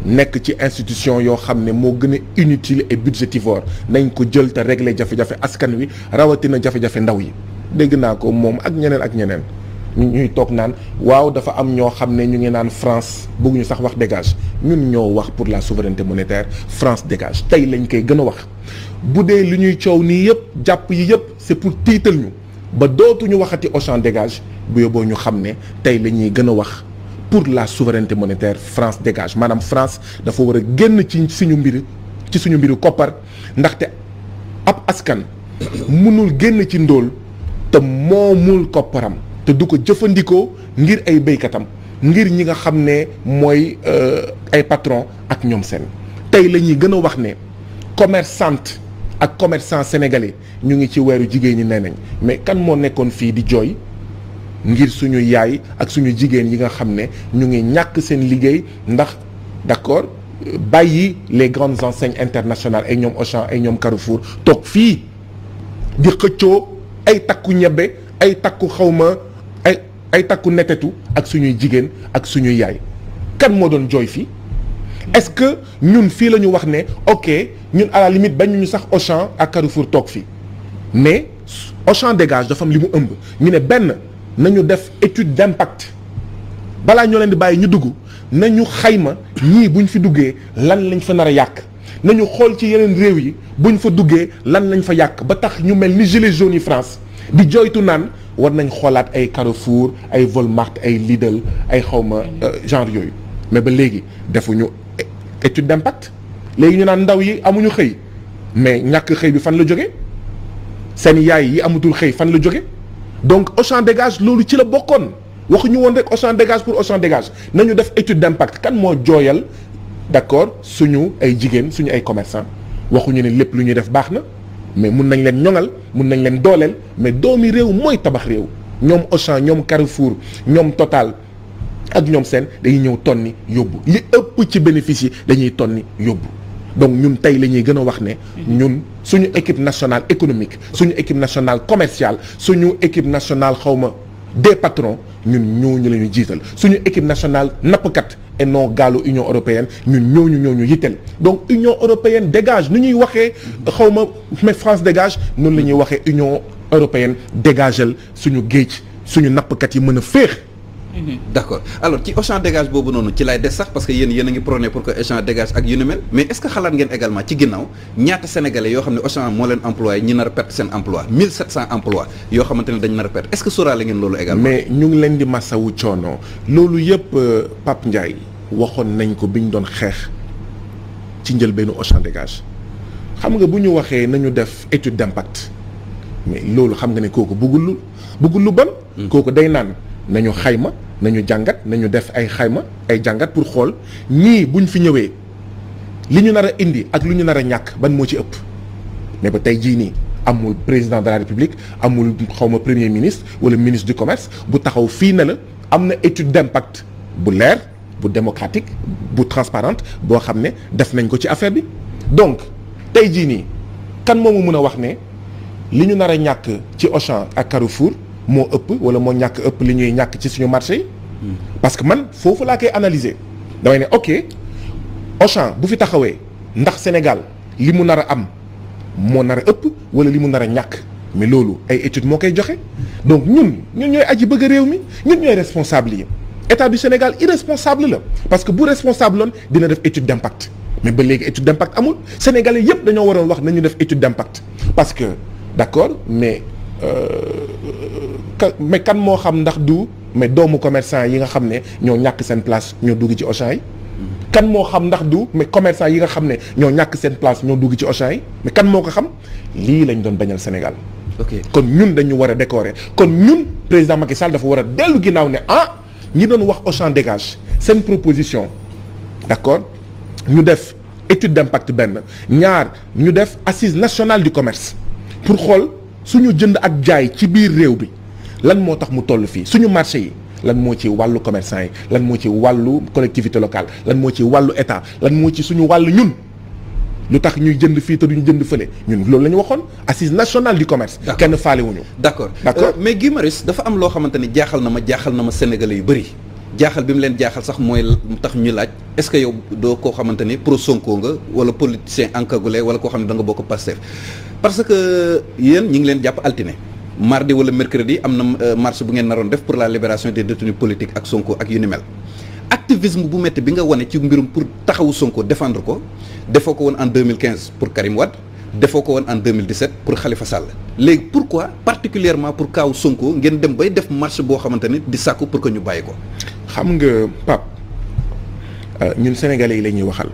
nekk ci institution yoo xam ne moo gën a inutile et budgétivore nañ ko jël te régler jafe-jafe askan wi rawatina jafe-jafe ndaw yi dégg naa ko moom ak ñeneen ñuy toog naan waaw dafa am ñoo xam ne ñu ngi naan France bëgguñu sax wax dégage ñun ñoo wax pour la souveraineté monétaire France dégage tey lañ koy gën a wax bu dee li ñuy coow nii yëpp jàpp yi yëpp c'est pour tiital ñu ba dootuñu waxati Auchan dégage bu yóbboo ñu xam ne tey la ñuy gën a wax pour la souveraineté monétaire France dégage maanaam France dafa war a génn ci suñu mbiru koppar ndaxte ab askan mënul génn ci ndóol te moomul kopparam te du ko jëfandikoo ngir ay béykatam ngir ñi nga xam ne mooy ay patron ak ñoom seen tey la ñuy gën a wax ne commerçante ak commerçant sénégalais ñu ngi ci weeru jigéen ñi nee nañ mais kan moo nekkoon fii di jooy ngir suñu yaay ak suñu jigéen yi nga xam ne ñu ngi ñàkk seen liggéey ndax d'accord bàyyi les grandes enseignes internationales ay ñoom Auchan ay ñoom Carrefour toog fii di xëccoo ay takku ñebbe ay takku xawma ay takku netetu ak suñuy jigéen ak suñuy yaay kan moo doon jooy fii est-ce que ñun fii la ñu wax ne ok ñun à la limite bañ ñu sax Auchan ak Carrefour toog fii mais Auchan dégage dafa am li mu ëmb ñu ne benn nañu def étude d'impact balaa ñoo leen di bàyyi ñu dugg nañu xayma ñii buñ fi duggee lan lañ fa nar a yàq nañu xool ci yeneen réew yi buñ fa duggee lan lañ fa yàq ba tax ñu mel ni gilets jaunes yi France di jooytu naan war nañ xoolaat ay Carrefour ay Walmart ay Lidl ay xawma genre yooyu mais ba léegi defuñu étude d'impact léegi ñu naan ndaw yi amuñu xëy mais ñàkk xëy bi fan la jóge seen yaay yi amatul xëy fan la jóge donc Auchan dégage loolu ci la bokkoon waxuñu woon rek Auchan dégage pour Auchan dégage nañu def étude d'impact kan moo jooyal d'accord suñu ay jigéen suñu ay commerçants waxuñu ne lépp lu ñuy def baax na mais mun nañ leen ñoŋal mun nañ leen dooleel mais doomi réew mooy tabax réew ñoom Auchan ñoom Carrefour ñoom Total ak ñoom seen dañuy ñëw tonni yóbbu li ëpp ci bénéfice yi dañuy tonni yóbbu donc ñun tey la ñuy gën a wax ne ñun suñu équipe nationale économique suñu équipe nationale commerciale suñu équipe nationale xawma des patrons ñun ñooñu la ñu jiital suñu équipe nationale nappkat et non gaalu Union européenne ñun ñooñu yitteel donc Union européenne dégage nu ñuy waxee xawma mais France dégage noonu la ñuy waxee Union européenne dégageal suñu géej suñu nappkat yi mën a féex. d'accord alors ci Auchan dégage boobu noonu ci lay des sax parce que yéen a ngi prôné pour que Auchan dégage ak yu ni mel mais est-ce que xalaat ngeen également ci ginnaaw ñaata sénégalais yoo xam ne Auchan moo leen employé ñi nar a perte seen emploi 1700 emplois yoo xamante ne dañ nar a perte est-ce que sóoraale ngeen loolu également. mais ñu ngi leen di masawu coono loolu yëpp Pape Ndiaye waxoon nañ ko bi ñu doon xeex ci njëlbeenu Auchan dégage xam nga bu ñu waxee nañu def étude d'impact mais loolu xam nga ne kooku bëggul lu bon. kooku day naan nañu xayma. nañu jàngat nañu def ay xayma ay jàngat pour xool ñii buñ fi ñëwee li ñu nar a indi ak lu ñu nar a ñàkk ban moo ci ëpp mais ba tey jii nii amul président de la république amul xawma premier ministre wala ministre du commerce bu taxaw fii ne la am na étude d'impact bu leer bu démocratique bu transparente boo xam ne def nañ ko ci affaire bi donc tey jii nii kan moomu mën a wax ne li ñu nar a ñàkk ci Auchan ak Carrefour moo ëpp wala moo ñàkk ëpp li ñuy ñàkk ci suñu marché yi parce que man foofu laa koy analyser damay ne ok Auchan bu fi taxawee ndax Sénégal li mu nar a am moo nar a ëpp wala li mu nar a ñàkk mais loolu ay études moo koy joxe donc ñun ñooy aji bëgg a réew mi ñun ñooy responsable yi état du Sénégal irresponsable la parce que bu responsable loon dina def étude d'impact mais ba léegi étude d'impact amul sénégalais yépp dañoo waroon wax nañu def étude d'impact parce que d'accord mais kan moo xam ndax du mais doomu commerçant yi nga xam ne ñoo ñàkk seen place ñoo dugg ci Auchan yi kan moo xam ndax du mais commerçant yi nga xam ne ñoo ñàkk seen place ñoo dugg ci Auchan yi mais kan moo ko xam lii lañ doon bañal Sénégal kon ñun dañu war a décorer kon ñun président Macky Sall dafa war a dellu ginnaaw ne ñi doon wax Auchan dégage seen proposition d'accord ñu def étude d'impact benn ñaar ñu def assise nationale du commerce pour xool suñu jënd ak jaay ci biir réew bi lan moo tax mu toll fii suñu marché yi lan moo ci wàllu commerçant yi lan moo ci wàllu collectivité locale lan moo ci wàllu état lan moo ci suñu wàllu ñun lu tax ñuy jënd fii te duñu jënd fële ñun loolu la ñu waxoon assise nationale du commerce. kenn faale wuñu. d'accord mais Guy Marius dafa am loo xamante ni jaaxal na ma sénégalais yu bëri jaaxal bi mu leen jaaxal sax mooy mu tax ñu laaj est-ce que yow doo koo xamante ni pro Sonko nga wala politicien encagoulé wala koo xam ne da nga bokk Pastef parce que yéen ñi ngi leen jàpp altine mardi wala mercredi am na marche bu ngeen naroon def pour la libération des détenus politiques ak Sonko ak yu ni mel activisme bu métti bi nga wane ci mbirum pour taxawu Sonko défendre ko defoo ko woon en 2015 pour Karim Wade defoo ko woon en 2017 pour Khalifa Sall léegi pourquoi particulièrement pour kaaw Sonko ngeen dem bay def marche boo xamante ni di sàkku pour que ñu bàyyi ko. xam nga Pape ñun sénégalais yi la ñuy waxal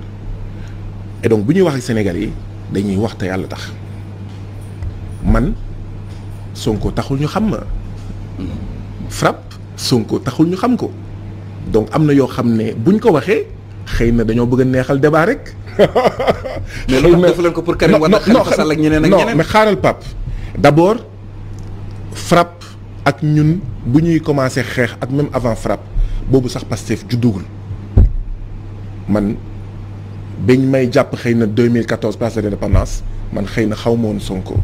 et donc bu ñuy wax ak sénégalais yi dañuy wax te yàlla tax man Sonko taxul ñu xam ma FRAPP Sonko taxul ñu xam ko donc am na yoo xam ne buñ ko waxee xëy na dañoo bëgg a neexal débat rek. mais loolu def leen ko pour Karim Wade Khalifa Sall ak ñeneen ak ñeneen. non mais xaaral Pape d'abord FRAPP ak ñun bu ñuy commencer xeex ak même avant FRAPP boobu sax Pastef juddugul man biñ may jàpp xëy na 2014 place de l'indépendance man xëy na xaw ma woon Sonko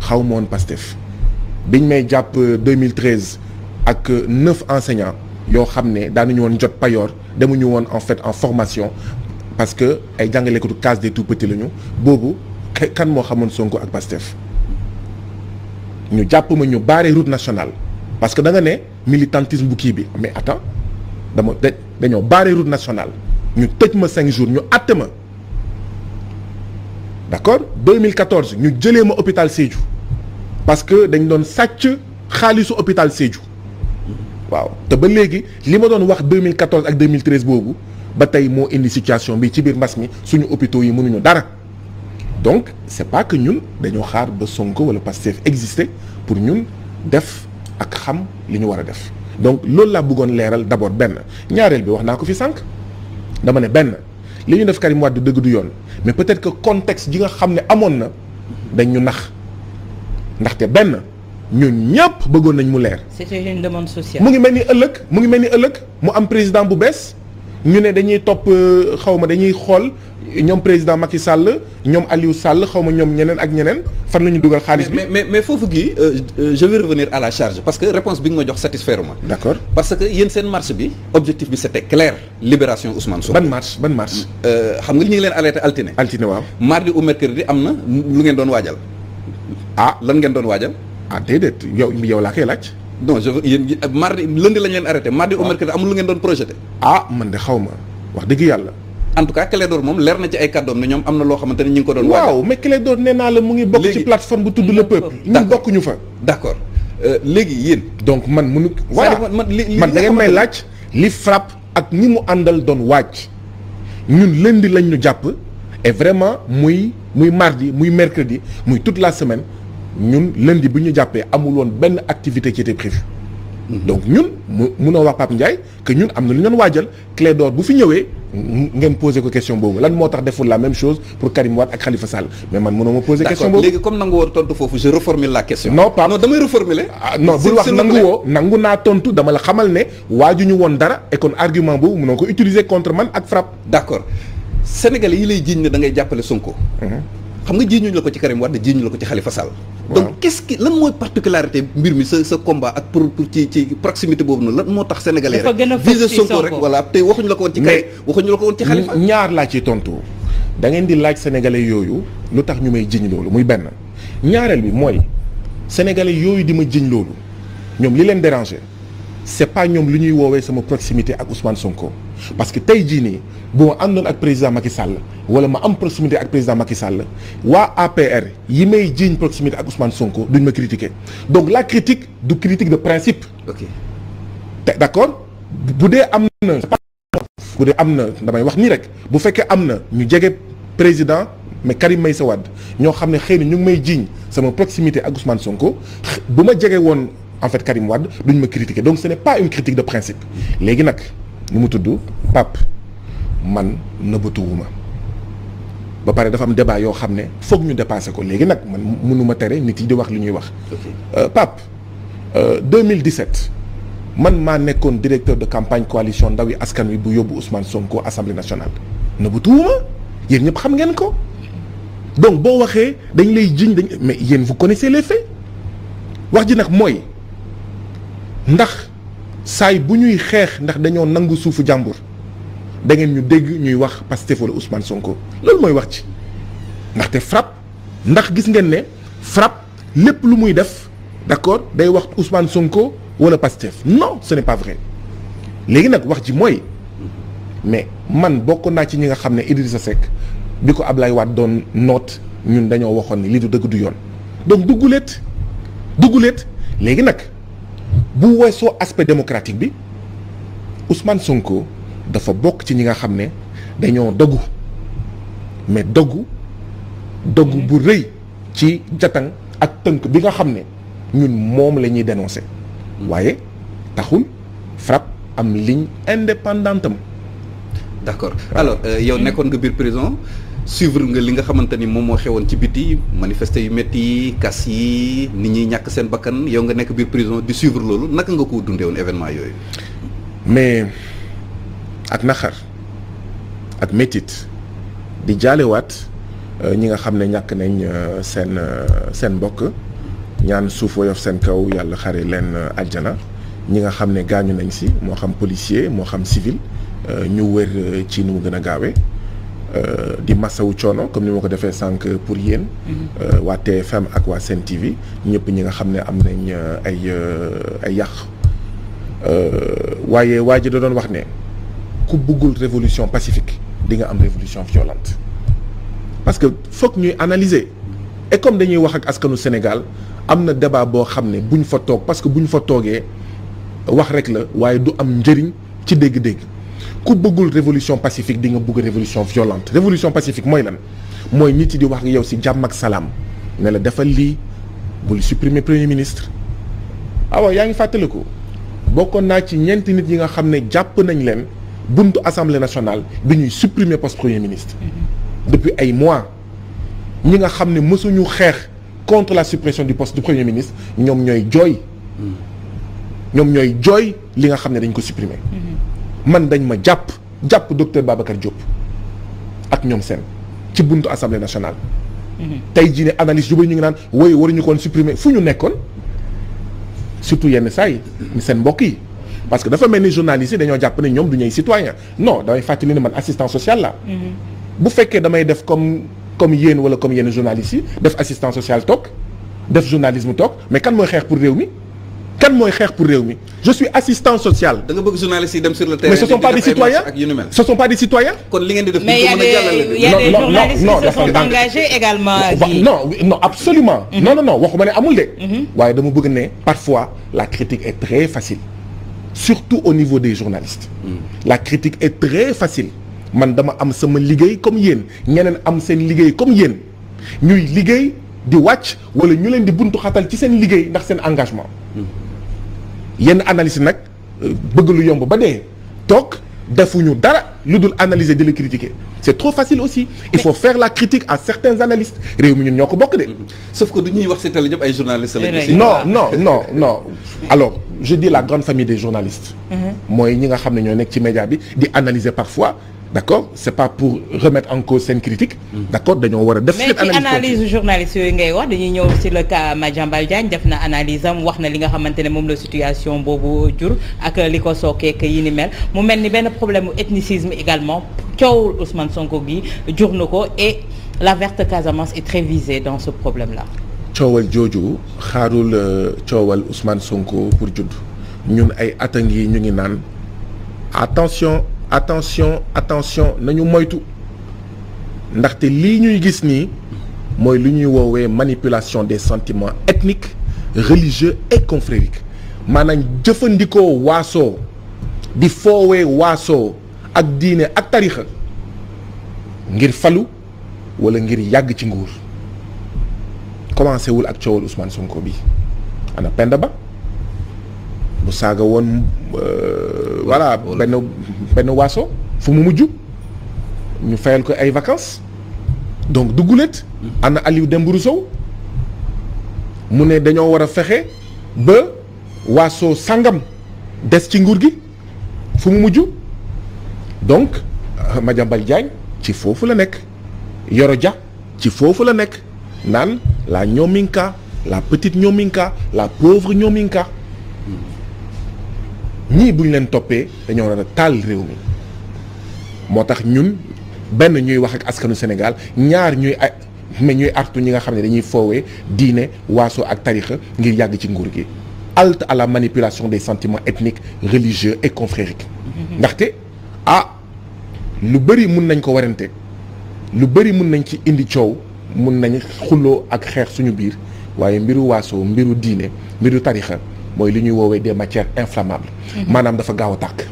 xaw ma woon Pastef biñ may jàpp 2013 ak 9 enseignants yoo xam ne daanuñu woon jot payoor demuñu woon en fait en formation parce que ay jàngalekatu case des tout petits lañu boobu kan moo xamoon Sonko ak Pastef ñu jàpp ma ñu barré route nationale parce que da nga ne militantisme bu kii bi mais attends dañoo barré route nationale ñu tëj ma 5 jours ñu àtte ma d'accord 2014 ñu jëlee ma hôpital Sédhiou parce que dañ doon sàcc xaalisu hôpital Sédhiou waaw te ba léegi li ma doon wax 2014 ak 2013 boobu ba tey moo indi situation bi ci biir mbas mi suñu hôpitaux yi mënuñu dara donc c'est pas que ñun dañoo xaar ba Sonko wala Pastef exister pour ñun def ak xam li ñu war a def donc loolu laa bëggoon leeral d'abord benn ñaareel bi wax naa ko fi sànq dama ne benn li ñu def Karim Wade dëgg du yoon mais peut-être que contexte ji nga xam ne amoon na dañ ñu nax ndaxte benn ñun ñëpp bëggoon nañ mu leer. c'était une demande sociale. mu ngi mel ni ëllëg mu am président bu bees ñu ne dañuy topp xaw ma dañuy xool ñoom président Macky Sall ñoom Aliou Sall xaw ma ñoom ñeneen ak ñeneen fan la ñu dugal xaalis bi. mais foofu gi je vais revenir à la charge parce que réponse bi nga ma jox satisfaire ma. d'accord parce que yéen seen marche bi objectif bi c'était clair libération Ousmane Sonko. ban marche. xam nga ñu ngi leen arrêté altine. altine waaw. mardi ou mercredi am na lu ngeen doon waajal. lan ngeen doon waajal. déedéet yow laa koy laaj. non yéen mardi lundi lañ leen arrêté mardi ou mercredi amul lu ngeen doon projeté. man de xaw ma wax dëgg yàlla. en tout cas Clédor moom leer na ci ay kàddoom ne ñoom am na loo xamante ne ñu ngi ko doon waajal. waaw mais Clédor nee naa la mu ngi bokk ci plateforme bu tudd le peuple. ñun bokkuñu fa. d'accord léegi yéen. donc man mënu. voilà man da ngeen may laaj li frappe ak ñi mu àndal doon waaj ñun lundi lañ ñu jàpp et vraiment muy mardi muy mercredi muy toute la semaine ñun lundi bi ñu jàppee amul woon benn activité qui était prévue. donc ñun munoo wax Pape Ndiaye que ñun am na lu ñu doon waajal Clédor bu fi ñëwee ngeen posé ko question boobu lan moo tax deful la même chose pour Karim Wade ak Khalifa Sall mais man mënoo ma posé question boobu. léegi comme nangu woo tontu foofu je reformule la question. non Pape non damay reformuler. non bul wax nangu naa tontu dama la xamal ne waajuñu woon dara et kon argument boobu mënoo ko utiliser contre man ak frappe. d'accord Sénégalais yi lay jiiñ ne da ngay jàppale Sonko. xam nga jiiñuñu la ko ci Karim Wade jiiñuñu la ko ci Khalifa Sall. donc qu'est-ce que lan mooy particularité mbir mi sa combat ak pour ci proximité boobu noonu lan moo tax sénégalais rek viser Sonko rek voilà tey waxuñu la ko woon ci Karim waxuñu la ko woon ci Khalifa. ñaar laa ciy tontu da ngeen di laaj sénégalais yooyu lu tax ñu may jiñ loolu muy benn ñaareel bi mooy sénégalais yooyu di ma jiñ loolu ñoom li leen déranger c'est pas ñoom lu ñuy woowee sama proximité ak Ousmane Sonko parce que tey jii nii bu ma àndoon ak président Macky Sall wala ma am proximité ak président Macky Sall waa APR yi may jiiñ proximité ak Ousmane Sonko duñ ma critiquer donc la critique du critique de principe. ok te d'accord bu dee am na damay wax nii rek bu fekkee am na ñu jege président mais Karim Meïssa Wade ñoo xam ne xëy na ñu ngi may jiiñ sama proximité ak Ousmane Sonko bu ma jege woon en fait Karim Wade duñ ma critiquer donc ce n'est pas une critique de principe léegi nag nu mu tudd Pape man nëbbatuwuma ba pare dafa am débat yoo xam ne foog ñu dépasser ko léegi nag man mënuma tere nit yi di wax li ñuy wax. Pape 2017 man maa nekkoon directeur de campagne coalition Ndawi Askan Wi bu yóbbu Ousmane Sonko assemblée nationale nëbbatuwuma yéen ñëpp xam ngeen ko donc boo waxee dañ lay jiñ mais yéen vous connaissez les faits wax ji nag mooy ndax saay bu ñuy xeex ndax dañoo nangu suufu jàmbur. da ngeen ñu dégg ñuy wax Pastef wala Ousmane Sonko loolu mooy wax ci ndaxte frappe ndax gis ngeen ne frappe lépp lu muy def d'accord day wax Ousmane Sonko wala Pastef non ce n'est pas vrai léegi nag wax ji mooy mais man bokk naa ci ñi nga xam ne Idrissa Seck bi ko Ablaye Wade doon noot ñun dañoo waxoon ni lii du dëgg du yoon donc dugguleet léegi nag bu weesoo aspect démocratique bi Ousmane Sonko. dafa bokk ci ñi nga xam ne dañoo dogu mais dogu bu rëy ci jatan ak tënk bi nga xam ne ñun moom la ñuy dénoncer waaye taxul frappe am ligne indépendante am. d'accord alors yow nekkoon nga biir prison suivre nga li nga xamante ni moom moo xewoon ci biti manifester yu métti yi kas yi nit ñi ñàkk seen bakkan yow nga nekk biir prison di suivre loolu naka nga ko dundee woon événement yooyu. mais. ak naxar ak métit di jaalewaat ñi nga xam ne ñàkk nañ seen mbokk ñaan suuf woyof seen kaw yàlla xare leen aljana ñi nga xam ne gaañu nañ si moo xam policier moo xam civil ñu wër ci nu mu gën a gaawee di masawu coono comme ni ma ko defee sànq pour yéen waa TFM ak waa Sen TV ñëpp ñi nga xam ne am nañ ay yàq waaye waa ji da doon wax ne ku bëggul révolution pacifique di nga am révolution violente parce que foog ñuy analyser et comme dañuy wax ak askanu Sénégal am na débat boo xam ne buñ fa toog parce que buñ fa toogee wax rek la waaye du am njëriñ ci dégg-dégg ku bëggul révolution pacifique di nga bëgg révolution violente révolution pacifique mooy lan mooy nit yi di wax ak yow ci jàmm ak salaam ne la defal lii bul supprimer premier ministre awa yaa ngi fàttaliku bokkoon naa ci ñeenti nit yi nga xam ne jàpp nañ leen buntu assemblée nationale bi ñuy supprimer poste premier ministre depuis ay mois ñi nga xam ne mësuñu xeex contre la suppression du poste du premier ministre ñoom ñooy jooy li nga xam ne dañ ko supprimer man dañ ma jàpp jàpp docteur Babacar Diop ak ñoom seen ci buntu assemblée nationale. tey jii ne analyse yu bëri ñu ngi naan woy waruñu koon supprimer fu ñu nekkoon surtout yenn saa yi seen mbokk yi parce que dafa mel ni journalistes yi dañoo jàpp ne ñoom du ñuy citoyen non damay fàttali ne man assistant social la bu fekkee damay def comme yéen wala comme yenn journalistes yi def assistant social toog def journalisme toog mais kan mooy xeex pour réew mi kan mooy xeex pour réew mi je suis assistant social. da nga bëgg journalistes yi dem sur le terrain. mais ce sont pas des citoyens ce sont pas des citoyens. kon li ngeen di def. mais il y a des journalistes qui se sont engagés également. non absolument. non waxuma ne amul de. waaye dama bëgg ne parfois la critique est très facile surtout au niveau des journalistes. la critique est très facile man dama am sama liggéey comme yéen ñeneen am seen liggéey comme yéen ñuy liggéey di wàcc wala ñu leen di buntu xatal ci seen liggéey ndax seen engagement. yenn analyse nag bëgg lu yomb ba dee toog defuñu dara lu dul analyser di la critiquer c'est trop facile aussi il faut faire la critique à certains analystes réew mi ñun ñoo ko bokk de. sauf que du ñuy wax ci télé ñëpp ay journalistes lañu. non alors je dis la grande famille des journalistes. mooy ñi nga xam ne ñoo nekk ci média bi di analyser parfois. d'accord c'est pas pour remettre en cause seen critique. d'accord dañoo war a def. mais ci analyse journaliste yooyu ngay wax dañuy ñëw ci le cas Madiambal Diagne def na analyse am wax na li nga xamante ne moom la situation boobu jur ak li ko sookeek yi ni mel mu mel ni benn problème mu ethnicisme également coowul Ousmane Sonko gi jur na ko et la verte Casamance est très visée dans ce problème là. coowal jooju xaarul coowal Ousmane Sonko pour judd ñun ay at a ngi ñu ngi naan attention nañu moytu ndaxte lii ñuy gis nii mooy lu ñuy woowee manipulation des sentiments ethniques religieux et confrériques maanaam jëfandikoo waasoo di foowee waasoo ak diine ak tarixa ngir falu wala ngir yàgg ci nguur commencé wul ak coowal Ousmane Sonko bi ana Penda Ba bu saaga woon voilà benn waaso fu mu mujj ñu fayal ko ay vacances donc duggulet ana Aliou Dembourou Sow mu ne dañoo war a fexe ba waaso sangam des ci nguur gi fu mu mujj donc Madiambal Diagne ci foofu la nekk Yoro Dia ci foofu la nekk naan la ñoominka la petite ñoominka la pauvre ñoominka ñii bu ñu leen toppee dañoo war a taal réew mi moo tax ñun benn ñuy wax ak askanu Sénégal ñaar ñuy artu ñi nga xam ne dañuy foowee diine waaso ak tarixa ngir yàgg ci nguur gi halte à la manipulation des sentiments ethniques religieux et confrériques ndaxte lu bëri mun nañ ko warante lu bëri mun nañ ci indi coow mun nañ xulloo ak xeex suñu biir waaye mbiru waaso mbiru diine mbiru tarixa mooy li ñuy woowee des matières inflammables maanaam dafa gaaw a tàkk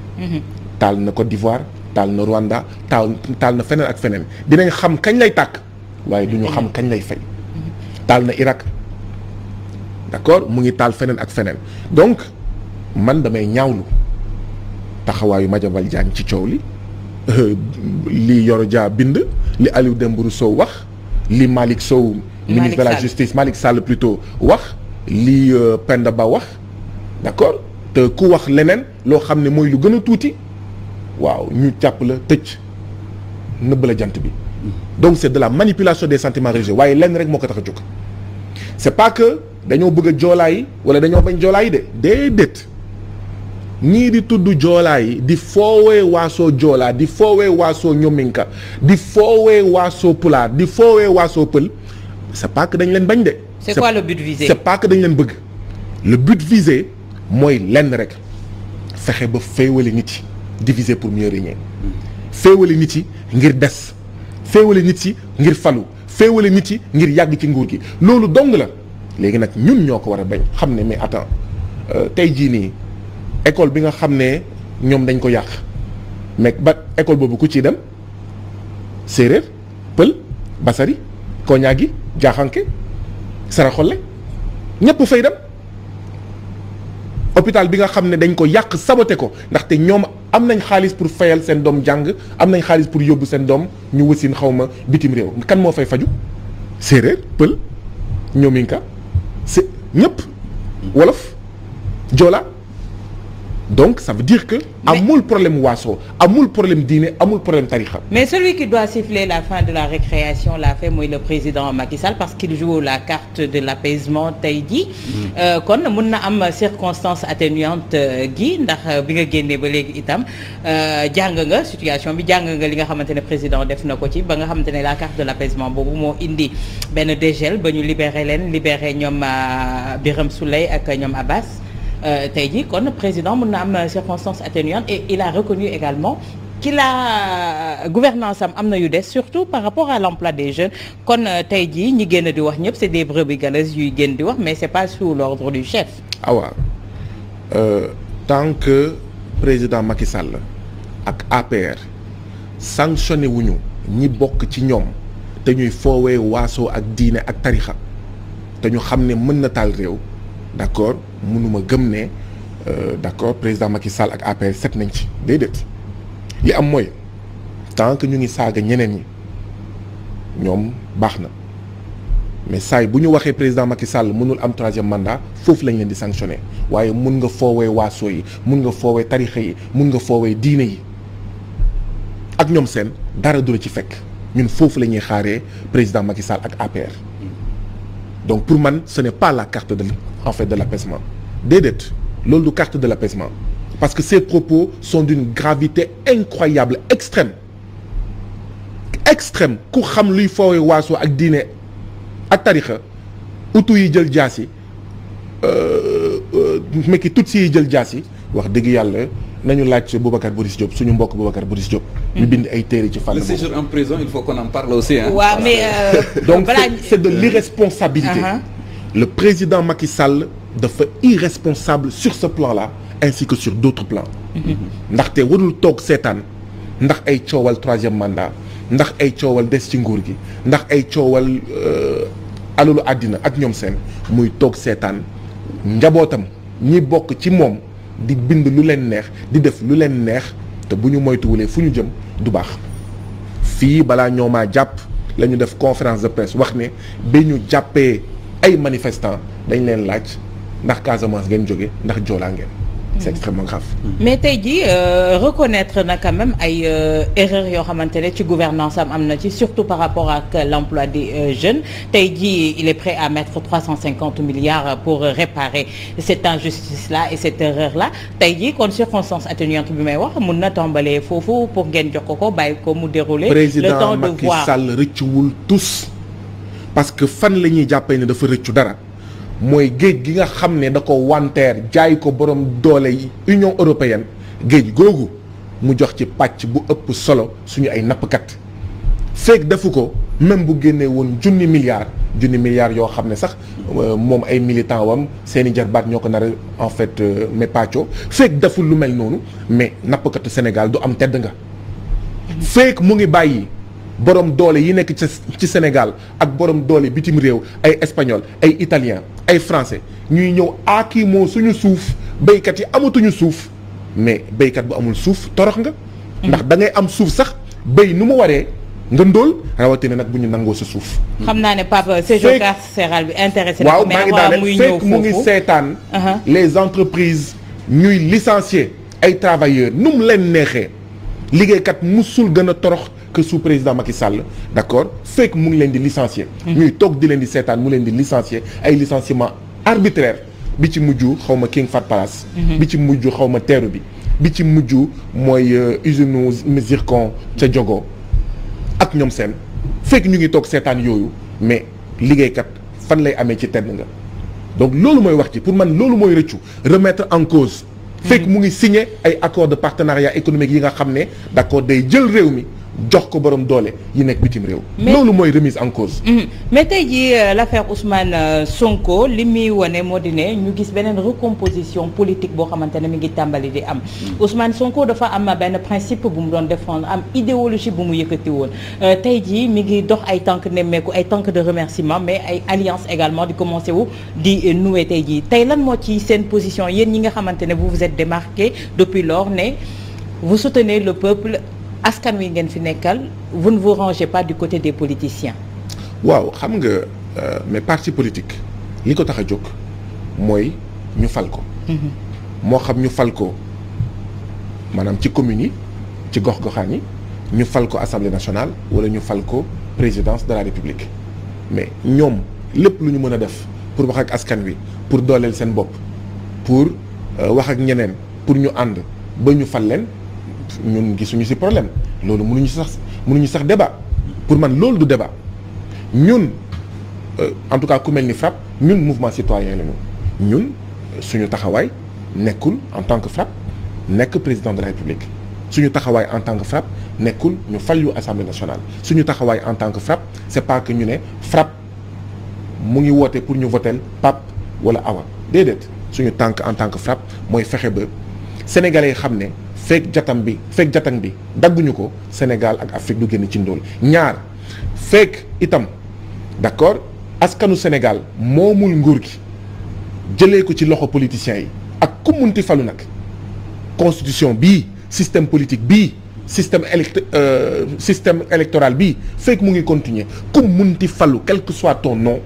taal na Côte d'Ivoire taal na Rwanda taal na feneen ak feneen dinañ xam kañ lay tàkk waaye du ñu xam kañ lay fay taal na Irak d'accord mu ngi taal feneen ak feneen donc man damay ñaawlu taxawaayu Madiambal Diagne ci coow li li Yoro Dia bind li Aliou Dembourou Sow wax li Malick Sow ministre de la justice Malick Sall plutôt wax li Penda Ba wax d'accord te ku wax leneen loo xam ne mooy lu gën a tuuti waaw ñu jàpp la tëj nëbb la jant bi donc c'est de la manipulation des sentiments religieux waaye lenn rek moo ko tax a jóg c'est pas que dañoo bëgg a joolaa yi wala dañoo bañ joolaa yi de déedéet ñii di tudd joolaa yi di foowee waasoo joolaa di foowee waasoo ñominka di foowee waasoo pulaar di foowee waasoo pël c'est pas que dañ leen bañ de c'est quoi le but visé c'est pas que dañ leen bëgg le but visé mooy lenn rek fexe ba féewale nit yi diviser pour mieux régner féewale nit yi ngir des féewale nit yi ngir falu féewale nit yi ngir yàgg ci nguur gi loolu dong la léegi nag ñun ñoo ko war a bañ xam ne mais attends tey jii nii école bi nga xam ne ñoom dañ ko yàq mais ba école boobu ku ciy dem séeréer pël basari koñaagi jaaxanke saraxolle ñëpp fay dem hôpital bi nga xam ne dañ ko yàq saboté ko ndaxte ñoom am nañ xaalis pour fayal seen doom jàng am nañ xaalis pour yóbbu seen doom ñu wasin xawma bitim réew kan moo fay faju séeréer pël ñoominka c'est ñëpp wolof joola donc ça veut dire que amul problème waaso amul problème diine amul problème tarixa. Mais celui qui doit siffler la fin de la récréation l'a fait mooy le président Macky Sall parce qu'il joue la carte de l'apaisement tey jii. kon mun na am circonstance atténuante gi ndax bi nga génnee ba léegi itam jàng nga situation bi jàng nga li nga xamante ne président def na ko ci ba nga xamante ne la carte de l'apaisement boobu moo indi benn dégel ba ñu libéré ñoom Birame Souleye ak ñoom Abbas. tey jii kon président mën na am circonstance atténuante et il a reconnu également qu'il a gouvernance am na yu des surtout par rapport à l'emploi des jeunes kon tey jii ñi génn di wax ñëpp c'est des brebis galeuses yuy génn di wax mais c'est pas sous l'ordre du chef. ah waaw tant que président Macky Sall ak APR sanctionné wuñu ñi bokk ci ñoom te ñuy foowee waaso ak diine ak tarixa te ñu xam ne mën na taal réew. d'accord mënuma gëm ne d'accord président Macky Sall ak APR set nañ ci déedéet li am mooy tant que ñu ngi saaga ñeneen ñi ñoom baax na mais saay bu ñu waxee président Macky Sall mënul am troisième mandat foofu lañ leen di sanctionner waaye mun nga foowee waaso yi mun nga foowee tarixa yi mun nga foowee diine yi ak ñoom seen dara du la ci fekk ñun foofu la ñuy xaaree président Macky Sall ak APR donc pour man ce n'est pas la carte de l'apaisement déedéet loolu du carte de l'apaisement parce que ces propos sont d'une gravité incroyable extrême ku xam luy foowee waaso ak diine ak tarixa utu yi jël jaas yi mekki tutsi yi jël jaas yi wax dëgg yàlla nañu laaj Boubacar Boris Diop suñu mbokk Boubacar Boris Diop. ñu bind ay téere ci fànn boobu. Le séjour en prison il faut qu'on en parle aussi hein. waaw mais donc c'est de l'irresponsabilité. Le président Macky Sall dafa irresponsable sur ce plan-là ainsi que sur d'autres plans. ndaxte warul toog seetaan ndax ay coowal troisième mandat ndax ay coowal des ci nguur gi ndax ay coowal alalu àddina ak ñoom seen muy toog seetaan njabootam ñi bokk ci moom di bind lu leen neex di def lu leen neex te bu ñu moytuwulee fu ñu jëm du baax. fii balaa ñoomaa jàpp la ñu def conférence de presse wax ne bi ñu jàppee ay manifestants dañ leen laaj ndax Casamance ngeen jóge ndax joolaa ngeen. c'est extrêmement grave. mais tey jii reconnaître na quand même ay erreurs yoo xamante ne ci gouvernance am na ci surtout par rapport ak l'emploi des jeunes tey jii il est prêt à mettre 350 milliards pour réparer cette injustice là et cette erreur là tey jii kon circonstance atténuante bi may wax mun na tàmbalee foofu pour ngeen jox ko bàyyi ko mu dérouler. le temps de voir président Macky Sall rëccuwul tous parce que fan la ñuy jàppee ne dafa rëccu dara. mooy géej gi nga xam ne da ko wanteer jaay ko borom doole yi Union européenne géej googu mu jox ci pàcc bu ëpp solo suñu ay nappkat fekk defu ko même bu génnee woon junni milliards yoo xam ne sax moom ay militants wam seeni jarbaat ñoo ko nar en fait mais pàccoo fekk deful lu mel noonu mais nappkatu Sénégal du am tedd nga fekk mu ngi bàyyi borom doole yi nekk ci Sénégal ak borom doole bitim réew ay espagnol ay italien ay français ñuy ñëw kii moo suñu suuf béykat yi amatuñu suuf mais béykat bu amul suuf torox nga. ndax da ngay am suuf sax béy nu mu waree nga ndóol rawatina nag bu ñu nangoo sa suuf. xam naa ne Pape séjour carcéral bi intéressé na waaw maa ngi daane fekk mu ngi seetaan. les entreprises ñuy licencier ay travailleurs nu mu leen neexee liggéeykat musul gën a torox. que sous président Macky Sall d'accord fekk mu ngi leen di licencier. ñuy toog di leen di seetaan mu leen di licencier ay licenciement arbitraire bi ci mujj xaw ma King Fahd Palace. bi ci mujj xaw ma teeru bi ci mujj mooy usine zircon ca Diogo ak ñoom seen fekk ñu ngi toog seetaan yooyu mais liggéeykat fan lay amee ci tedd nga donc loolu mooy wax ci pour man loolu mooy rëccu remettre en cause. fekk mu ngi signé ay accord de partenariat économique yi nga xam ne d'accord day jël réew mi. jox ko borom doole yi nekk bitim réew. loolu mooy remise en cause. mais tey jii l'affaire Ousmane Sonko li muy wane moo di ne ñu gis beneen recomposition politique boo xamante ne mi ngi tàmbali di am. Ousmane Sonko dafa am benn principe bu mu doon défendre am idéologie bu mu yëkkati woon tey jii mi ngi dox ay tànk nemmeeku ay tànk de remerciement mais ay alliance également di commencer wu di nouer tey jii tey lan moo ci seen position yéen ñi nga xamante ne vous vous êtes démarqué depuis lors ne vous soutenez le peuple. askan wi ngeen fi nekkal vous ne vous rangez pas du côté des politiciens. waaw xam nga mais parti politique li ko tax a jóg mooy ñu fal ko. moo xam ñu fal ko maanaam ci communes yi ci gox-goxaan yi ñu fal ko assemblée nationale wala ñu fal ko présidence de la république mais ñoom lépp lu ñu mën a def pour wax ak askan wi pour dooleel seen bopp pour wax ak ñeneen pour ñu ànd ba ñu fal leen ñun gisuñu ci problème loolu mënuñu sax débat pour man loolu du débat ñun en tout cas ku mel ni FRAPP ñun mouvement citoyen lañu ñun suñu taxawaay nekkul en tant que FRAPP nekk président de la république suñu taxawaay en tant que FRAPP nekkul ñu fal yu assemblée nationale suñu taxawaay en tant que FRAPP c'est pas que ñu ne FRAPP mu ngi woote pour ñu votel Pape wala Awa déedéet suñu tànk en tant que FRAPP mooy fexe ba sénégalais yi xam ne fekk jatang bi dagguñu ko Sénégal ak Afrique du génn ci ndóol ñaar fekk itam d'accord askanu Sénégal moomul nguur gi jëlee ko ci loxo politiciens yi ak ku munti falu nag constitution bii système politique bii système électoral bii fekk mu ngi continuer ku munti falu quel que soit ton nom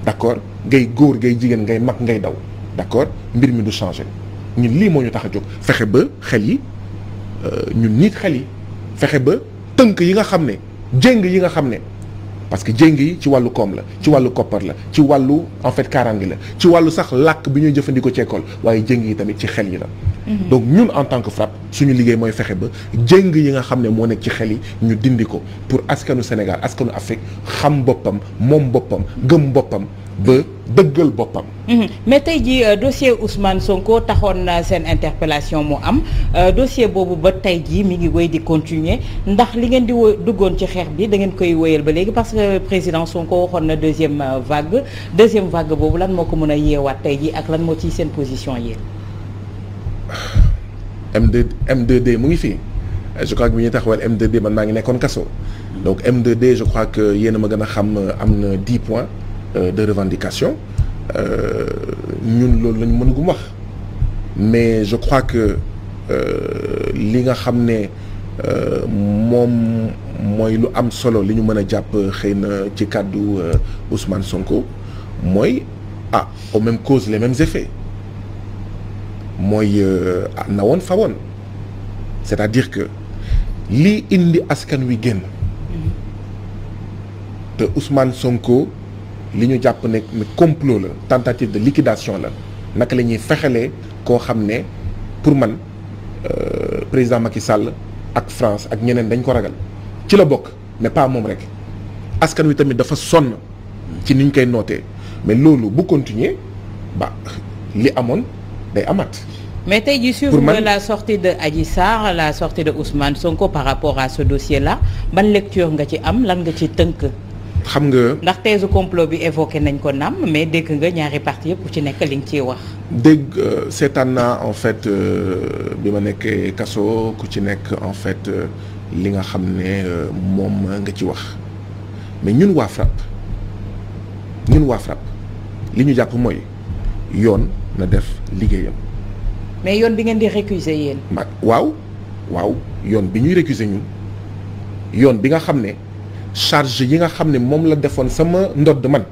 d'accord ngay góor ngay jigéen ngay mag ngay daw d'accord mbir mi du changer ñun lii moo ñu tax a jóg fexe ba xel yi ñun nit xel yi fexe ba tënk yi nga xam ne jéng yi nga xam ne parce que jéng yi ci wàllu koom la ci wàllu koppar la ci wàllu en fait kaaraange la ci wàllu sax làkk bi ñuy jëfandikoo ci école waaye jéng yi tamit ci xel yi la. donc ñun en tant que FRAPP suñu liggéey mooy fexe ba jéng yi nga xam ne moo nekk ci xel yi ñu dindi ko pour askanu Sénégal askanu Afrique xam boppam moom boppam gëm boppam ba dëggal boppam. mais tey jii dossier Ousmane Sonko taxoon na seen interpellation mu am dossier boobu ba tey jii mi ngi wéy di continuer ndax li ngeen di duggoon ci xeex bi da ngeen koy wéyal ba léegi parce que président Sonko waxoon na deuxième vague boobu lan moo ko mën a yeewaat tey jii ak lan moo ciy seen position yéen. M2D mu ngi fii je crois que bi ñuy taxawal M2D man maa ngi nekkoon kaso donc M2D je crois que yéen a ma gën a xam am na 10 points de revendication ñun loolu lañu mën gum wax mais je crois que li nga xam ne moom mooy lu am solo li ñu mën a jàpp xëy na ci kàddu Ousmane Sonko mooy aux mêmes causes les mêmes effets mooy na woon fa woon c'est-à-dire que lii indi askan wi génn te Ousmane Sonko li ñu jàpp ne complot la tentative de liquidation la naka la ñuy fexelee koo xam ne pour man président Macky Sall ak France ak ñeneen dañ ko ragal ci la bokk mais pas moom rek askan wi tamit dafa sonn ci ni ñu koy nootee mais loolu bu continuer ba li amoon day amaat. mais tey jii sur la sortie de Adji Sarr la sortie de Ousmane Sonko par rapport à ce dossier là ban lecture nga ci am lan nga ci tënk. xam nga ndax thèse complot bi évoqué nañ ko naam mais dégg nga ñaari parti yëpp ku ci nekk li nga ciy wax. dégg seetaan naa en fait bi ma nekkee kaso ku ci nekk en fait li nga xam ne moom nga ci wax mais ñun waa FRAPP li ñu jàpp mooy yoon na def liggéeyam. mais yoon bi ngeen di récuser yéen. waaw yoon bi ñuy récuser ñun yoon bi nga xam ne charge yi nga xam ne moom la defoon sama ndodd man